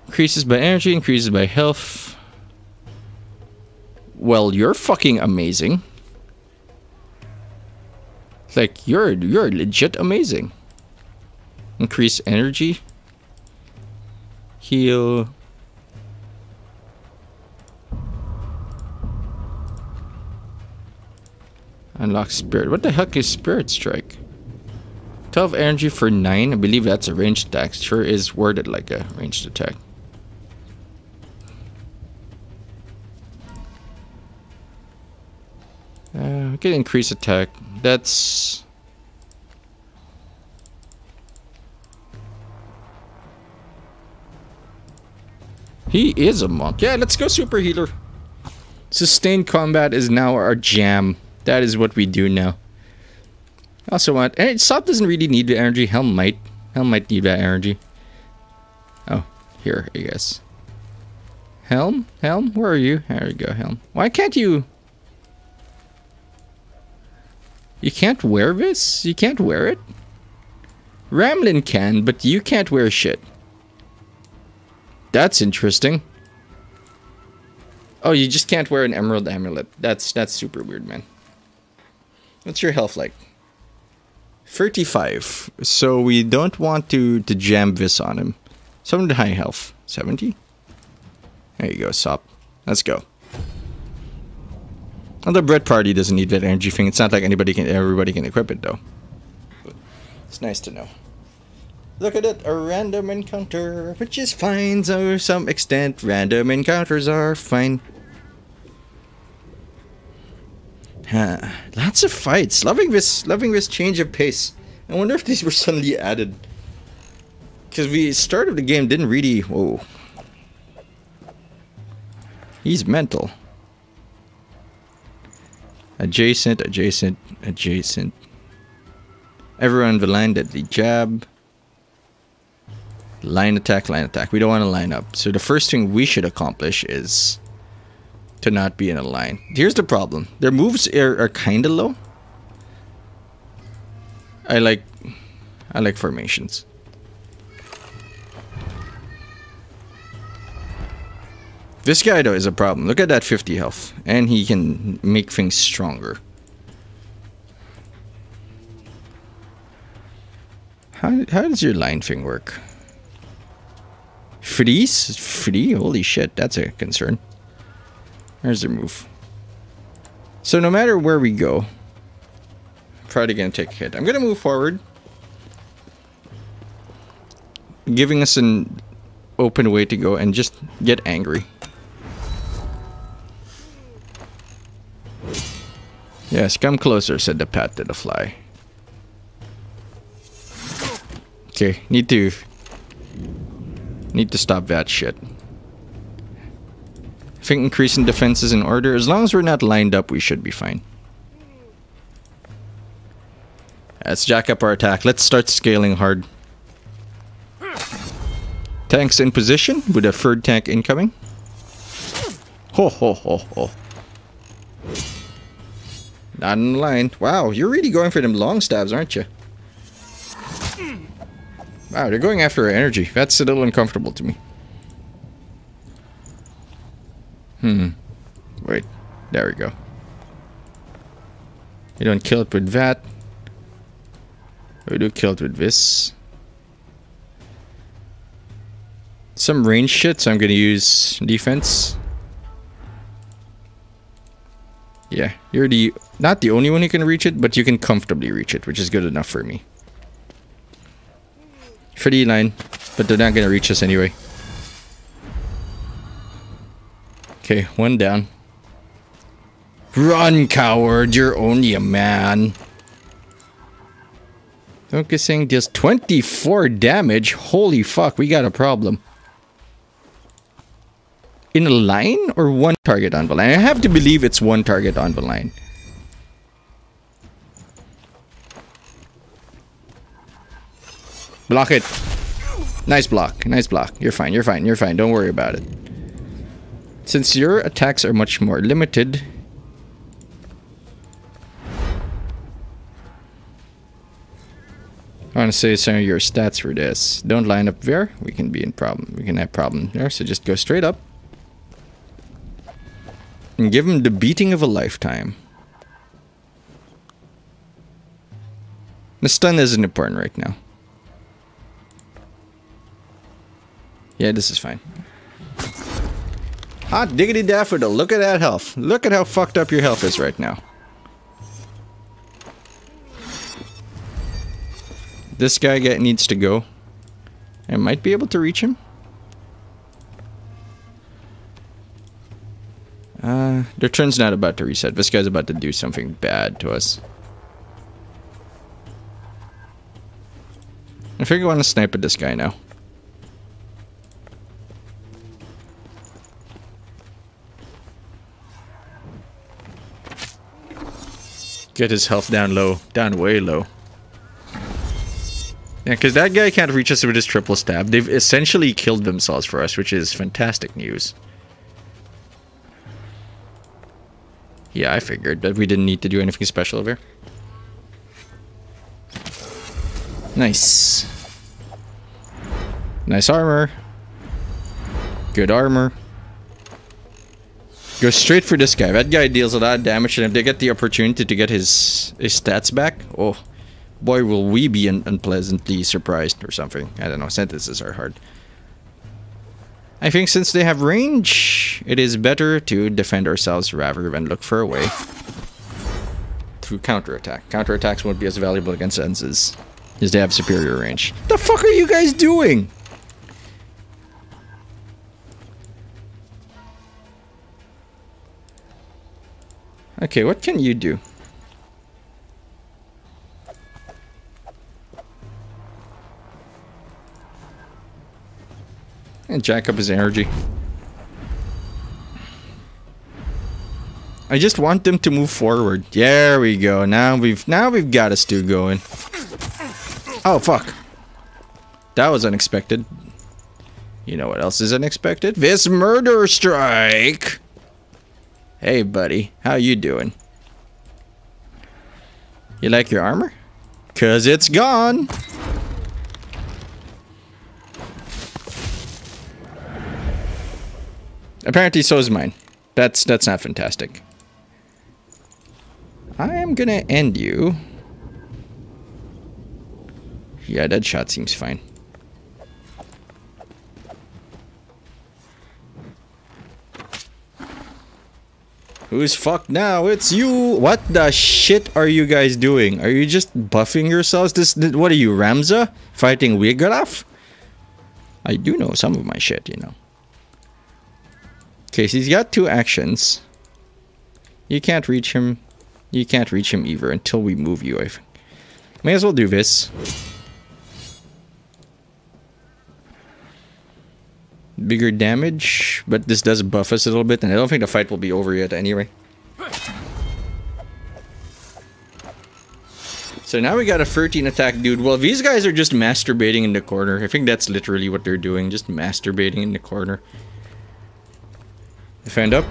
Increases by energy, increases by health. Well, you're fucking amazing. Like, you're legit amazing. Increase energy. Heal. Unlock spirit. What the heck is spirit strike? 12 energy for 9. I believe that's a ranged attack. Sure is worded like a ranged attack. We can increase attack. That's... He is a monk. Yeah, let's go super healer. Sustained combat is now our jam. That is what we do now. I also want... And Sop doesn't really need the energy. Helm might. Helm might need that energy. Oh, here, I guess. Helm? Helm? Where are you? There we go, Helm. Why can't you... You can't wear this? You can't wear it? Ramlin can, but you can't wear shit. That's interesting. Oh, you just can't wear an emerald amulet. That's super weird, man. What's your health like? 35. So we don't want to jam this on him. Someone to high health. 70? There you go, Sop. Let's go. Well, the bread party doesn't need that energy thing. It's not like everybody can equip it though. It's nice to know. Look at it, a random encounter, which is fine. So to some extent, random encounters are fine. Lots of fights. Loving this change of pace. I wonder if these were suddenly added. Because the start of the game didn't really... Whoa. He's mental. Adjacent, adjacent, adjacent. Everyone the line, deadly jab. Line attack, line attack. We don't want to line up. So the first thing we should accomplish is to not be in a line. Here's the problem. Their moves are kind of low. I like formations. This guy, though, is a problem. Look at that 50 health. And he can make things stronger. How does your line thing work? Freeze? Free? Holy shit, that's a concern. There's their move. So no matter where we go, probably gonna take a hit. I'm gonna move forward. Giving us an open way to go and just get angry. Yes, come closer, said the pat to the fly. Okay, need to stop that shit. I think increasing defense is in order. As long as we're not lined up, we should be fine. Let's jack up our attack. Let's start scaling hard. Tanks in position with a third tank incoming. Ho ho ho ho. Not in line. Wow, you're really going for them long stabs, aren't you? Wow, they're going after our energy. That's a little uncomfortable to me. Wait. There we go. You don't kill it with that. We do kill it with this. Some range shit, so I'm gonna use defense. Yeah, you're not the only one who can reach it, but you can comfortably reach it, which is good enough for me. For the line, but they're not gonna reach us anyway. Okay, one down. Run, coward! You're only a man. Focusing deals 24 damage. Holy fuck, we got a problem. In a line or one target on the line? I have to believe it's one target on the line. Block it. Nice block. Nice block. You're fine. You're fine. You're fine. Don't worry about it. Since your attacks are much more limited, I want to say some of your stats for this. Don't line up there. We can be in problem. We can have problem there. So just go straight up. And give him the beating of a lifetime. The stun isn't important right now. Yeah, this is fine. Hot diggity daffodil. Look at that health. Look at how fucked up your health is right now. This guy needs to go. I might be able to reach him. Their turn's not about to reset. This guy's about to do something bad to us. I think I want to snipe at this guy now. Get his health down low. Down way low. Yeah, because that guy can't reach us with his triple stab. They've essentially killed themselves for us, which is fantastic news. Yeah, I figured that we didn't need to do anything special over here. Nice. Nice armor. Good armor. Go straight for this guy. That guy deals a lot of damage, and if they get the opportunity to get his stats back, oh, boy, will we be unpleasantly surprised or something. I don't know. Sentences are hard. I think since they have range, it is better to defend ourselves rather than look for a way through counterattack. Counterattacks won't be as valuable against senses because they have superior range. The fuck are you guys doing? Okay, what can you do? And jack up his energy. I just want them to move forward. There we go. Now we've got a stew going. Oh fuck. That was unexpected. You know what else is unexpected? This murder strike. Hey buddy, how you doing? You like your armor? 'Cause it's gone. Apparently so is mine. That's not fantastic. I am gonna end you. Yeah, that shot seems fine. Who's fucked now? It's you! What the shit are you guys doing? Are you just buffing yourselves? What are you, Ramza? Fighting Wiglaf? I do know some of my shit, you know. Okay, so he's got two actions. You can't reach him. You can't reach him either until we move you, I think. May as well do this. Bigger damage, but this does buff us a little bit, and I don't think the fight will be over yet anyway. So now we got a 13 attack dude. Well, these guys are just masturbating in the corner. I think that's literally what they're doing, just masturbating in the corner. Defend up.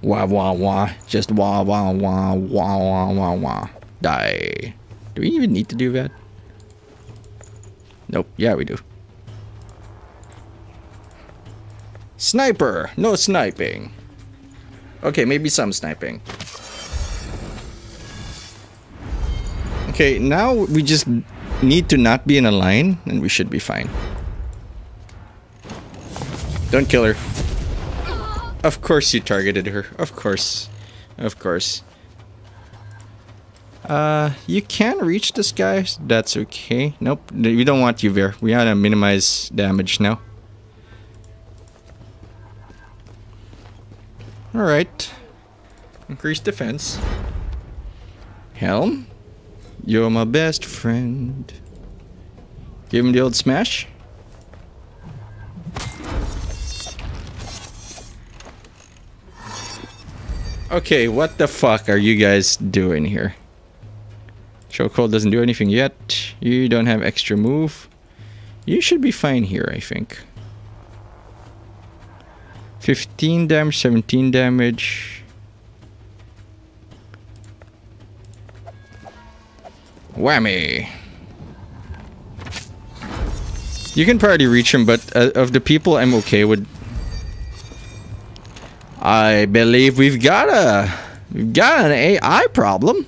Wah wah wah. Just wah wah wah wah wah wah wah. Die. Do we even need to do that? Nope. Yeah, we do. Sniper! No sniping. Okay, maybe some sniping. Okay, now we just need to not be in a line, and we should be fine. Don't kill her. Of course you targeted her. Of course. Of course. You can reach this guy. That's okay. Nope, we don't want you there. We gotta minimize damage now. Alright. Increase defense. Helm. You're my best friend. Give him the old smash. Okay, what the fuck are you guys doing here? Chokehold doesn't do anything yet. You don't have extra move. You should be fine here, I think. 15 damage, 17 damage. Whammy! You can probably reach him, but of the people I'm okay with, I believe we've got an AI problem.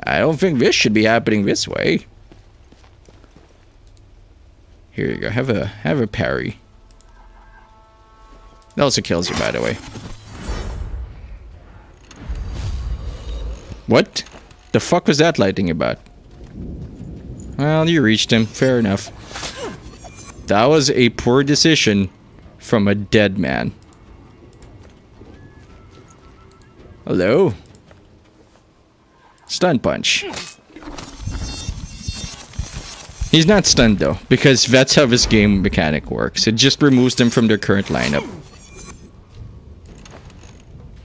I don't think this should be happening this way. Here you go. Have a parry. That also kills you, by the way. What? The fuck was that lighting about? Well, you reached him. Fair enough. That was a poor decision from a dead man. Hello? Stun punch. He's not stunned though, because that's how this game mechanic works. It just removes them from their current lineup.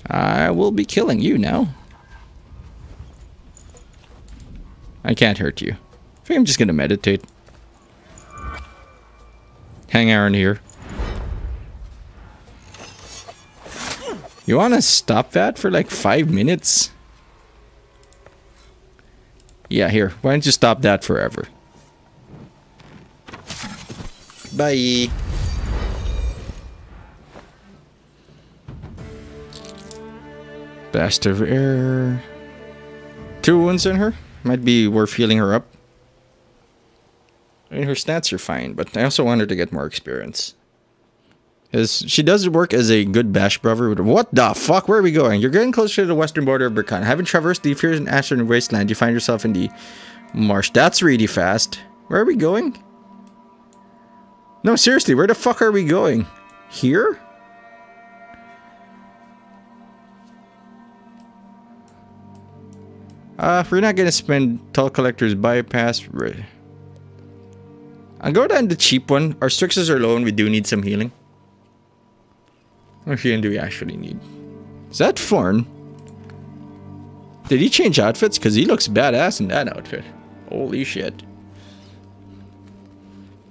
I will be killing you now. I can't hurt you. I think I'm just gonna meditate. Hang around here. You wanna stop that for like 5 minutes? Yeah, here. Why don't you stop that forever? Bye. Blast of air. 2 wounds in her. Might be worth healing her up. I mean, her stats are fine, but I also want her to get more experience. Because she does work as a good bash brother. What the fuck? Where are we going? You're getting closer to the western border of Burkhan. Having traversed the fierce and Ashton wasteland, you find yourself in the marsh. That's really fast. Where are we going? No, seriously, where the fuck are we going? Here? We're not gonna spend Toll Collector's bypass. I'll go down the cheap one. Our strixes are low and we do need some healing. How much healing do we actually need? Is that Thorn? Did he change outfits? Because he looks badass in that outfit. Holy shit.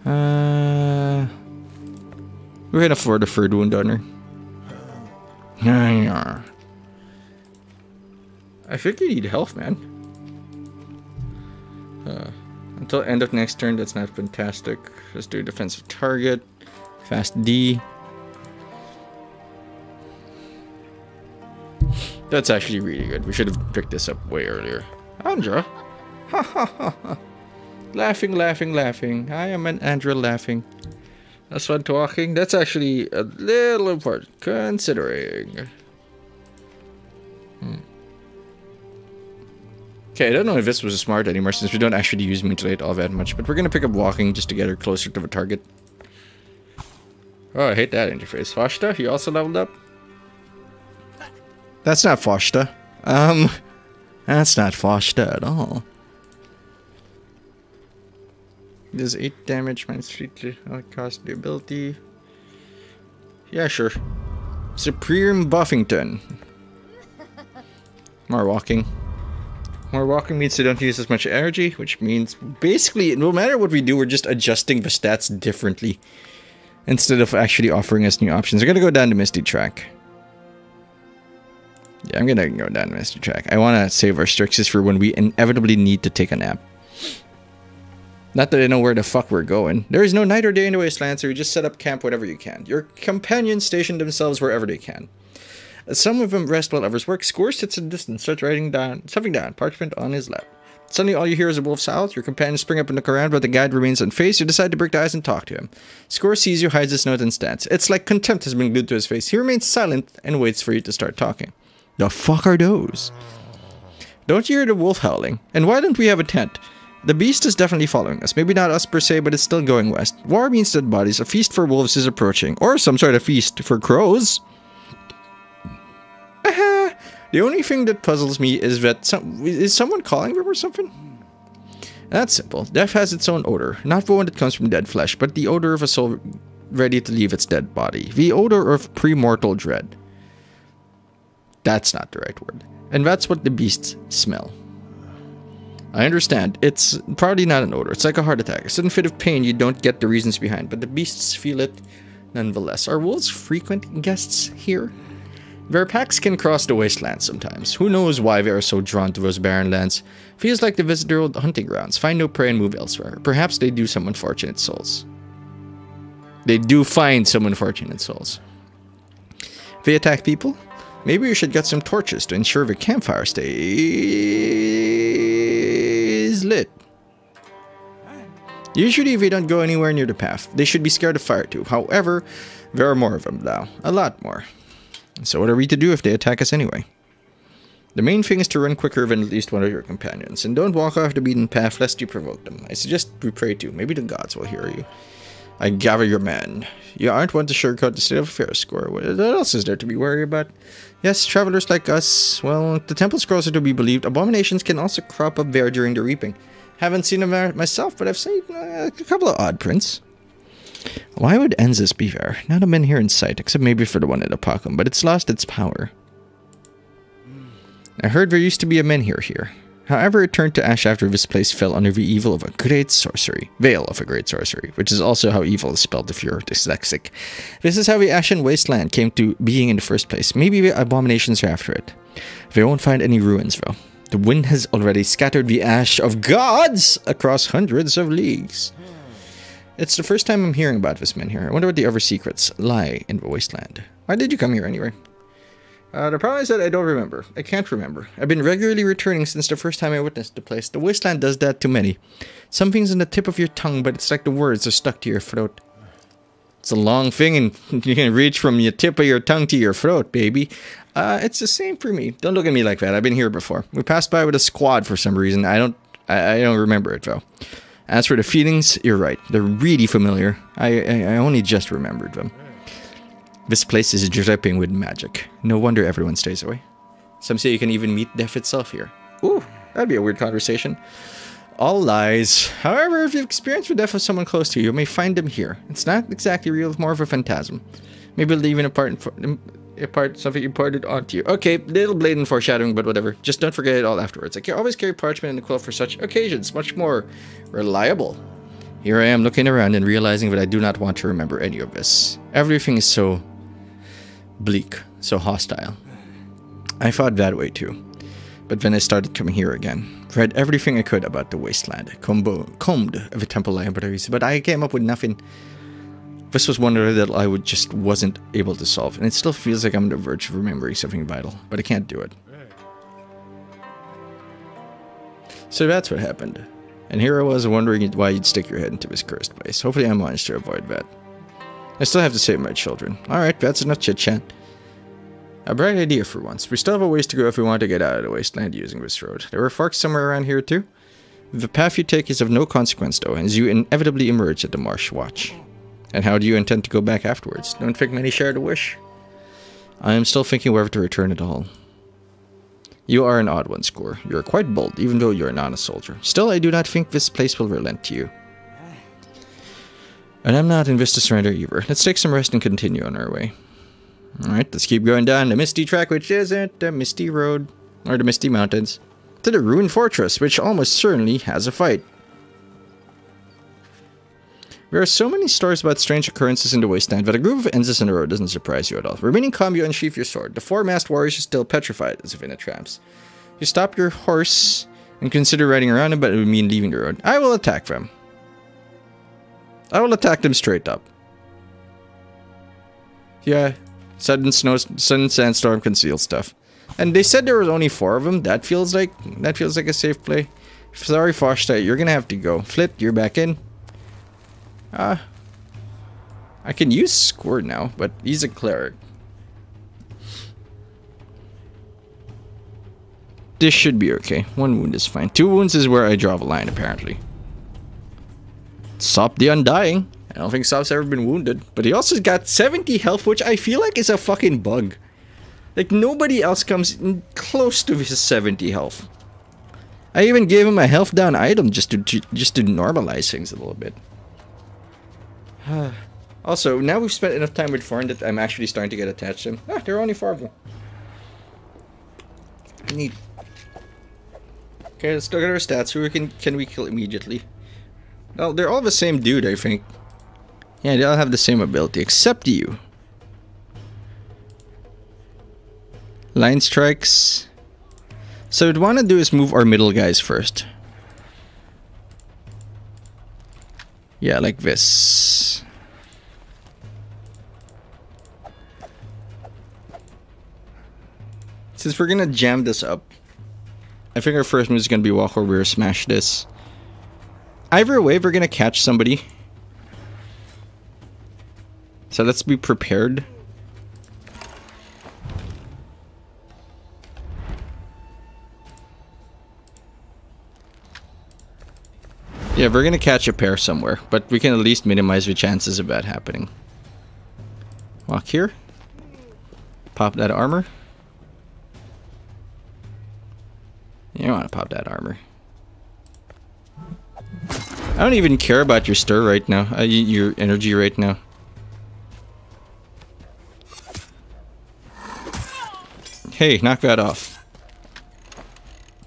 We're gonna afford a third wound on her. I think you need health, man. Until end of next turn, that's not fantastic. Let's do defensive target. Fast D. That's actually really good. We should have picked this up way earlier. Andra. Ha ha ha ha. Laughing, laughing, laughing. I am an Andra laughing. That's fun talking. That's actually a little important considering. Okay, I don't know if this was smart anymore since we don't actually use mutilate all that much, but we're gonna pick up walking just to get her closer to the target. Oh, I hate that interface. Foshta, you also leveled up? That's not Foshta. That's not Foshta at all. It does 8 damage, minus 3 to cost the ability. Yeah, sure. Supreme Buffington. More walking. More walking means they don't use as much energy, which means basically no matter what we do, we're just adjusting the stats differently instead of actually offering us new options. We're gonna go down the Misty track. Yeah, I'm gonna go down the Misty track. I want to save our Strixes for when we inevitably need to take a nap. Not that I know where the fuck we're going. There is no night or day in the wasteland, so you just set up camp whenever you can. Your companions station themselves wherever they can. Some of them rest while others work. Score sits in the distance, starts writing down something down, parchment on his lap. Suddenly, all you hear is a wolf's howl. Your companions spring up and look around, but the guide remains unfazed. You decide to break the ice and talk to him. Score sees you, hides his note, and stands. It's like contempt has been glued to his face. He remains silent and waits for you to start talking. The fuck are those? Don't you hear the wolf howling? And why don't we have a tent? The beast is definitely following us. Maybe not us per se, but it's still going west. War means dead bodies. A feast for wolves is approaching. Or some sort of feast for crows. The only thing that puzzles me is that is someone calling them or something? That's simple. Death has its own odor. Not the one that comes from dead flesh, but the odor of a soul ready to leave its dead body. The odor of premortal dread. That's not the right word. And that's what the beasts smell. I understand. It's probably not an odor. It's like a heart attack. A sudden fit of pain you don't get the reasons behind, but the beasts feel it nonetheless. Are wolves frequent guests here? Their packs can cross the wasteland sometimes. Who knows why they are so drawn to those barren lands? Feels like they visit their old hunting grounds, find no prey and move elsewhere. Perhaps they do some unfortunate souls. They do find some unfortunate souls. They attack people? Maybe we should get some torches to ensure the campfire stays lit. Usually they don't go anywhere near the path. They should be scared of fire too. However, there are more of them now. A lot more. So what are we to do if they attack us anyway? The main thing is to run quicker than at least one of your companions. And don't walk off the beaten path lest you provoke them. I suggest we pray to. Maybe the gods will hear you. I gather your men. You aren't one to sugarcoat the state of affairs, Score. What else is there to be worried about? Yes, travelers like us. Well, the temple scrolls are to be believed. Abominations can also crop up there during the reaping. Haven't seen them myself, but I've seen a couple of odd prints. Why would Enzis be there? Not a man here in sight, except maybe for the one at Apoccum, but it's lost its power. I heard there used to be a menhir here. However, it turned to ash after this place fell under the evil of a great sorcery. Veil of a great sorcery, which is also how evil is spelled if you're dyslexic. This is how the ashen wasteland came to being in the first place. Maybe the abominations are after it. They won't find any ruins, though. The wind has already scattered the ash of gods across hundreds of leagues. It's the first time I'm hearing about this menhir. I wonder what the other secrets lie in the wasteland. Why did you come here anyway? The problem is that I don't remember. I can't remember. I've been regularly returning since the first time I witnessed the place. The wasteland does that to many. Something's on the tip of your tongue, but it's like the words are stuck to your throat. It's a long thing, and you can reach from the tip of your tongue to your throat, baby. It's the same for me. Don't look at me like that. I've been here before. We passed by with a squad for some reason. I don't remember it, though. As for the feelings, you're right. They're really familiar. I only just remembered them. This place is dripping with magic. No wonder everyone stays away. Some say you can even meet death itself here. Ooh, that'd be a weird conversation. All lies. However, if you've experienced the death of someone close to you, you may find them here. It's not exactly real, it's more of a phantasm. Maybe leaving apart something imparted onto you. Okay, little blatant foreshadowing, but whatever. Just don't forget it all afterwards. I can always carry parchment and a quill for such occasions. Much more reliable. Here I am looking around and realizing that I do not want to remember any of this. Everything is so bleak, so hostile. I thought that way too. But then I started coming here again. Read everything I could about the wasteland. Combed the temple libraries, but I came up with nothing. This was one that I just wasn't able to solve, and it still feels like I'm on the verge of remembering something vital, but I can't do it. So that's what happened. And here I was wondering why you'd stick your head into this cursed place. Hopefully I managed to avoid that. I still have to save my children. Alright, that's enough chit-chat. A bright idea for once. We still have a ways to go if we want to get out of the wasteland using this road. There were forks somewhere around here too. The path you take is of no consequence though, as you inevitably emerge at the marsh watch. And how do you intend to go back afterwards? Don't think many share the wish. I am still thinking whether to return at all. You are an odd one, Score. You are quite bold, even though you are not a soldier. Still, I do not think this place will relent to you. And I'm not in this to surrender either. Let's take some rest and continue on our way. Alright, let's keep going down the misty track, which isn't the misty road, or the misty mountains, to the ruined fortress, which almost certainly has a fight. There are so many stories about strange occurrences in the wasteland that a group of Enzis in a row doesn't surprise you at all. Remaining calm, you unsheath your sword. The four masked warriors are still petrified, as if in a trance. You stop your horse and consider riding around him, but it would mean leaving the road. I will attack them. I will attack them straight up. Yeah, sudden sandstorm conceals stuff. And they said there was only 4 of them. That feels like a safe play. Sorry, Foster, you're gonna have to go. Flit, you're back in. I can use Squirt now, but he's a cleric. This should be okay. 1 wound is fine. 2 wounds is where I draw the line, apparently. Sop the Undying. I don't think Sop's ever been wounded. But he also got 70 health, which I feel like is a fucking bug. Like, nobody else comes close to his 70 health. I even gave him a health down item just to normalize things a little bit. Also, now we've spent enough time with Farn that I'm actually starting to get attached to him. Ah, they're only farmable. Neat. Okay, let's look at our stats. Who can we kill immediately? Well, they're all the same dude, I think. Yeah, they all have the same ability, except you. Line strikes. So what we want to do is move our middle guys first. Yeah, like this. Since we're gonna jam this up, I think our first move is gonna be walk over or smash this. Either way, we're gonna catch somebody. So let's be prepared. Yeah, we're gonna catch a pair somewhere, but we can at least minimize the chances of that happening. Walk here. Pop that armor. You don't want to pop that armor. I don't even care about your stir right now. Your energy right now. Hey, knock that off.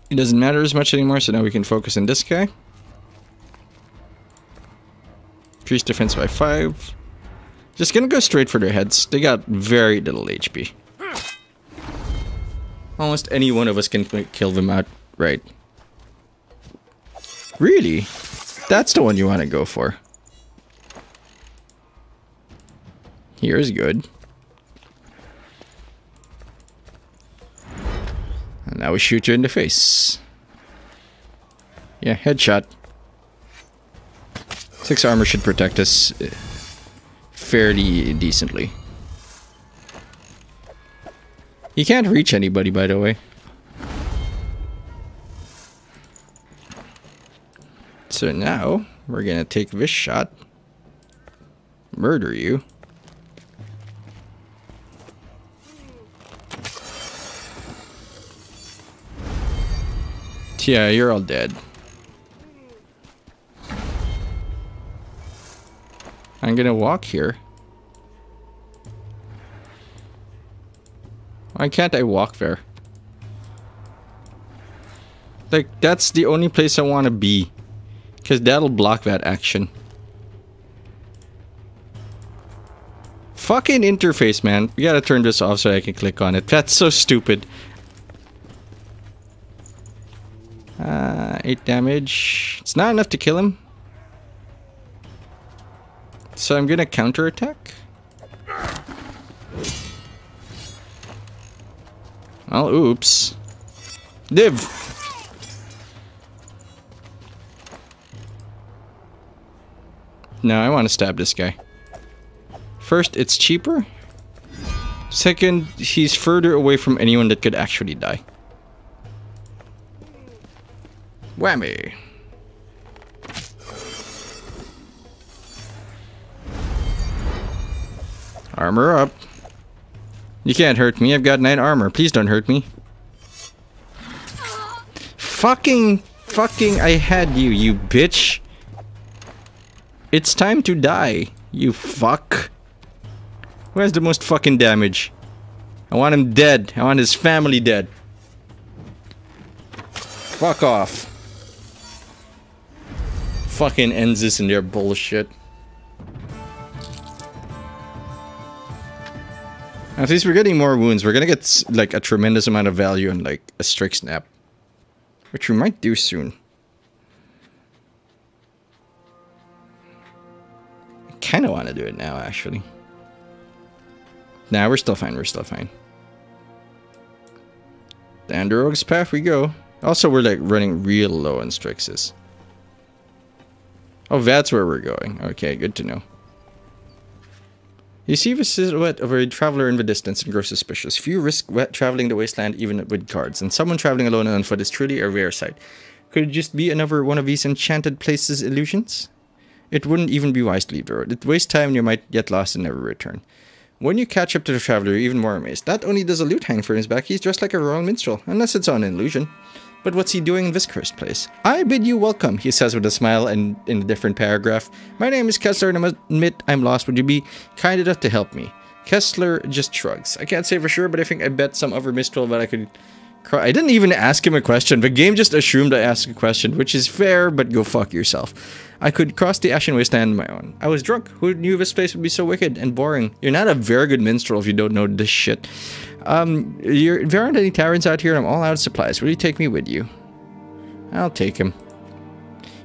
It doesn't matter as much anymore, so now we can focus on this guy. Increase defense by 5. Just gonna go straight for their heads. They got very little HP. Almost any one of us can kill them outright. Really? That's the one you want to go for. Here's good. And now we shoot you in the face. Yeah, headshot. 6 armor should protect us fairly decently. He can't reach anybody, by the way. So now, we're gonna take this shot. Murder you. Yeah, you're all dead. I'm gonna walk here. Why can't I walk there? Like, that's the only place I want to be. Because that'll block that action. Fucking interface, man. We gotta turn this off so I can click on it. That's so stupid. 8 damage. It's not enough to kill him. So I'm gonna counterattack. Oh, oops. Div! No, I want to stab this guy. First, it's cheaper. Second, he's further away from anyone that could actually die. Whammy! Armor up. You can't hurt me, I've got 9 armor. Please don't hurt me. Fucking, I had you, you bitch. It's time to die, you fuck. Who has the most fucking damage? I want him dead. I want his family dead. Fuck off. Fucking ends this in their bullshit. At least we're getting more wounds. We're gonna get like a tremendous amount of value and like a strict snap. Which we might do soon. I kinda wanna do it now actually. Nah, we're still fine, we're still fine. Down the rogue's path we go. Also, we're like running real low on Strixes. Oh, that's where we're going. Okay, good to know. You see the silhouette of a traveler in the distance and grow suspicious. Few risk traveling the wasteland even with guards, and someone traveling alone on foot is truly a rare sight. Could it just be another one of these enchanted places' illusions? It wouldn't even be wise to leave the road. It wastes time and you might get lost and never return. When you catch up to the traveler, you're even more amazed. Not only does a lute hang from his back, he's dressed like a royal minstrel, unless it's on an illusion. But what's he doing in this cursed place? I bid you welcome, he says with a smile and in a different paragraph. My name is Kessler and I must admit I'm lost. Would you be kind enough to help me? Kessler just shrugs. I can't say for sure, but I bet some other minstrel that I could... I didn't even ask him a question. The game just assumed I asked a question, which is fair, but go fuck yourself. I could cross the Ashen Wasteland on my own. I was drunk. Who knew this place would be so wicked and boring? You're not a very good minstrel if you don't know this shit. There aren't any taverns out here and I'm all out of supplies. Will you take me with you? I'll take him.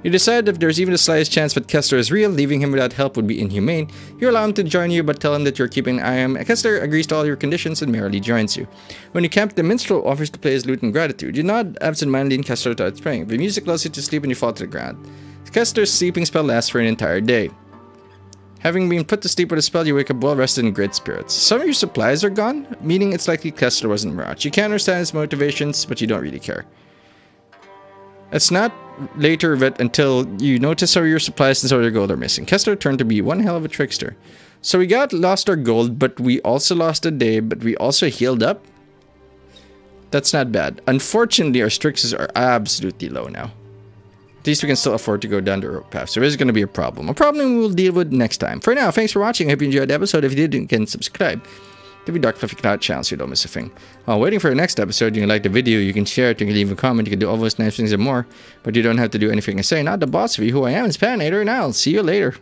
You decide if there's even the slightest chance that Kessler is real, leaving him without help would be inhumane. You allow him to join you, but tell him that you're keeping an eye on him. Kessler agrees to all your conditions and merrily joins you. When you camp, the minstrel offers to play his lute in gratitude. You nod absent-mindedly and Kessler starts playing. The music lulls you to sleep and you fall to the ground. Kessler's sleeping spell lasts for an entire day. Having been put to sleep with a spell, you wake up well-rested and in great spirits. Some of your supplies are gone, meaning it's likely Kessler wasn't mirage. You can't understand his motivations, but you don't really care. It's not later that until you notice some of your supplies and some of your gold are missing. Kessler turned to be one hell of a trickster. So we lost our gold, but we also lost a day, but we also healed up. That's not bad. Unfortunately, our Strixes are absolutely low now. At least we can still afford to go down the rope path. So there's going to be a problem. A problem we'll deal with next time. For now, thanks for watching. I hope you enjoyed the episode. If you did, you can subscribe to the Dark Fluffy Cloud channel so you don't miss a thing. While waiting for the next episode, you can like the video, you can share it, you can leave a comment, you can do all those nice things and more. But you don't have to do anything I say. Not the boss of you, who I am is Patinator, and I'll see you later.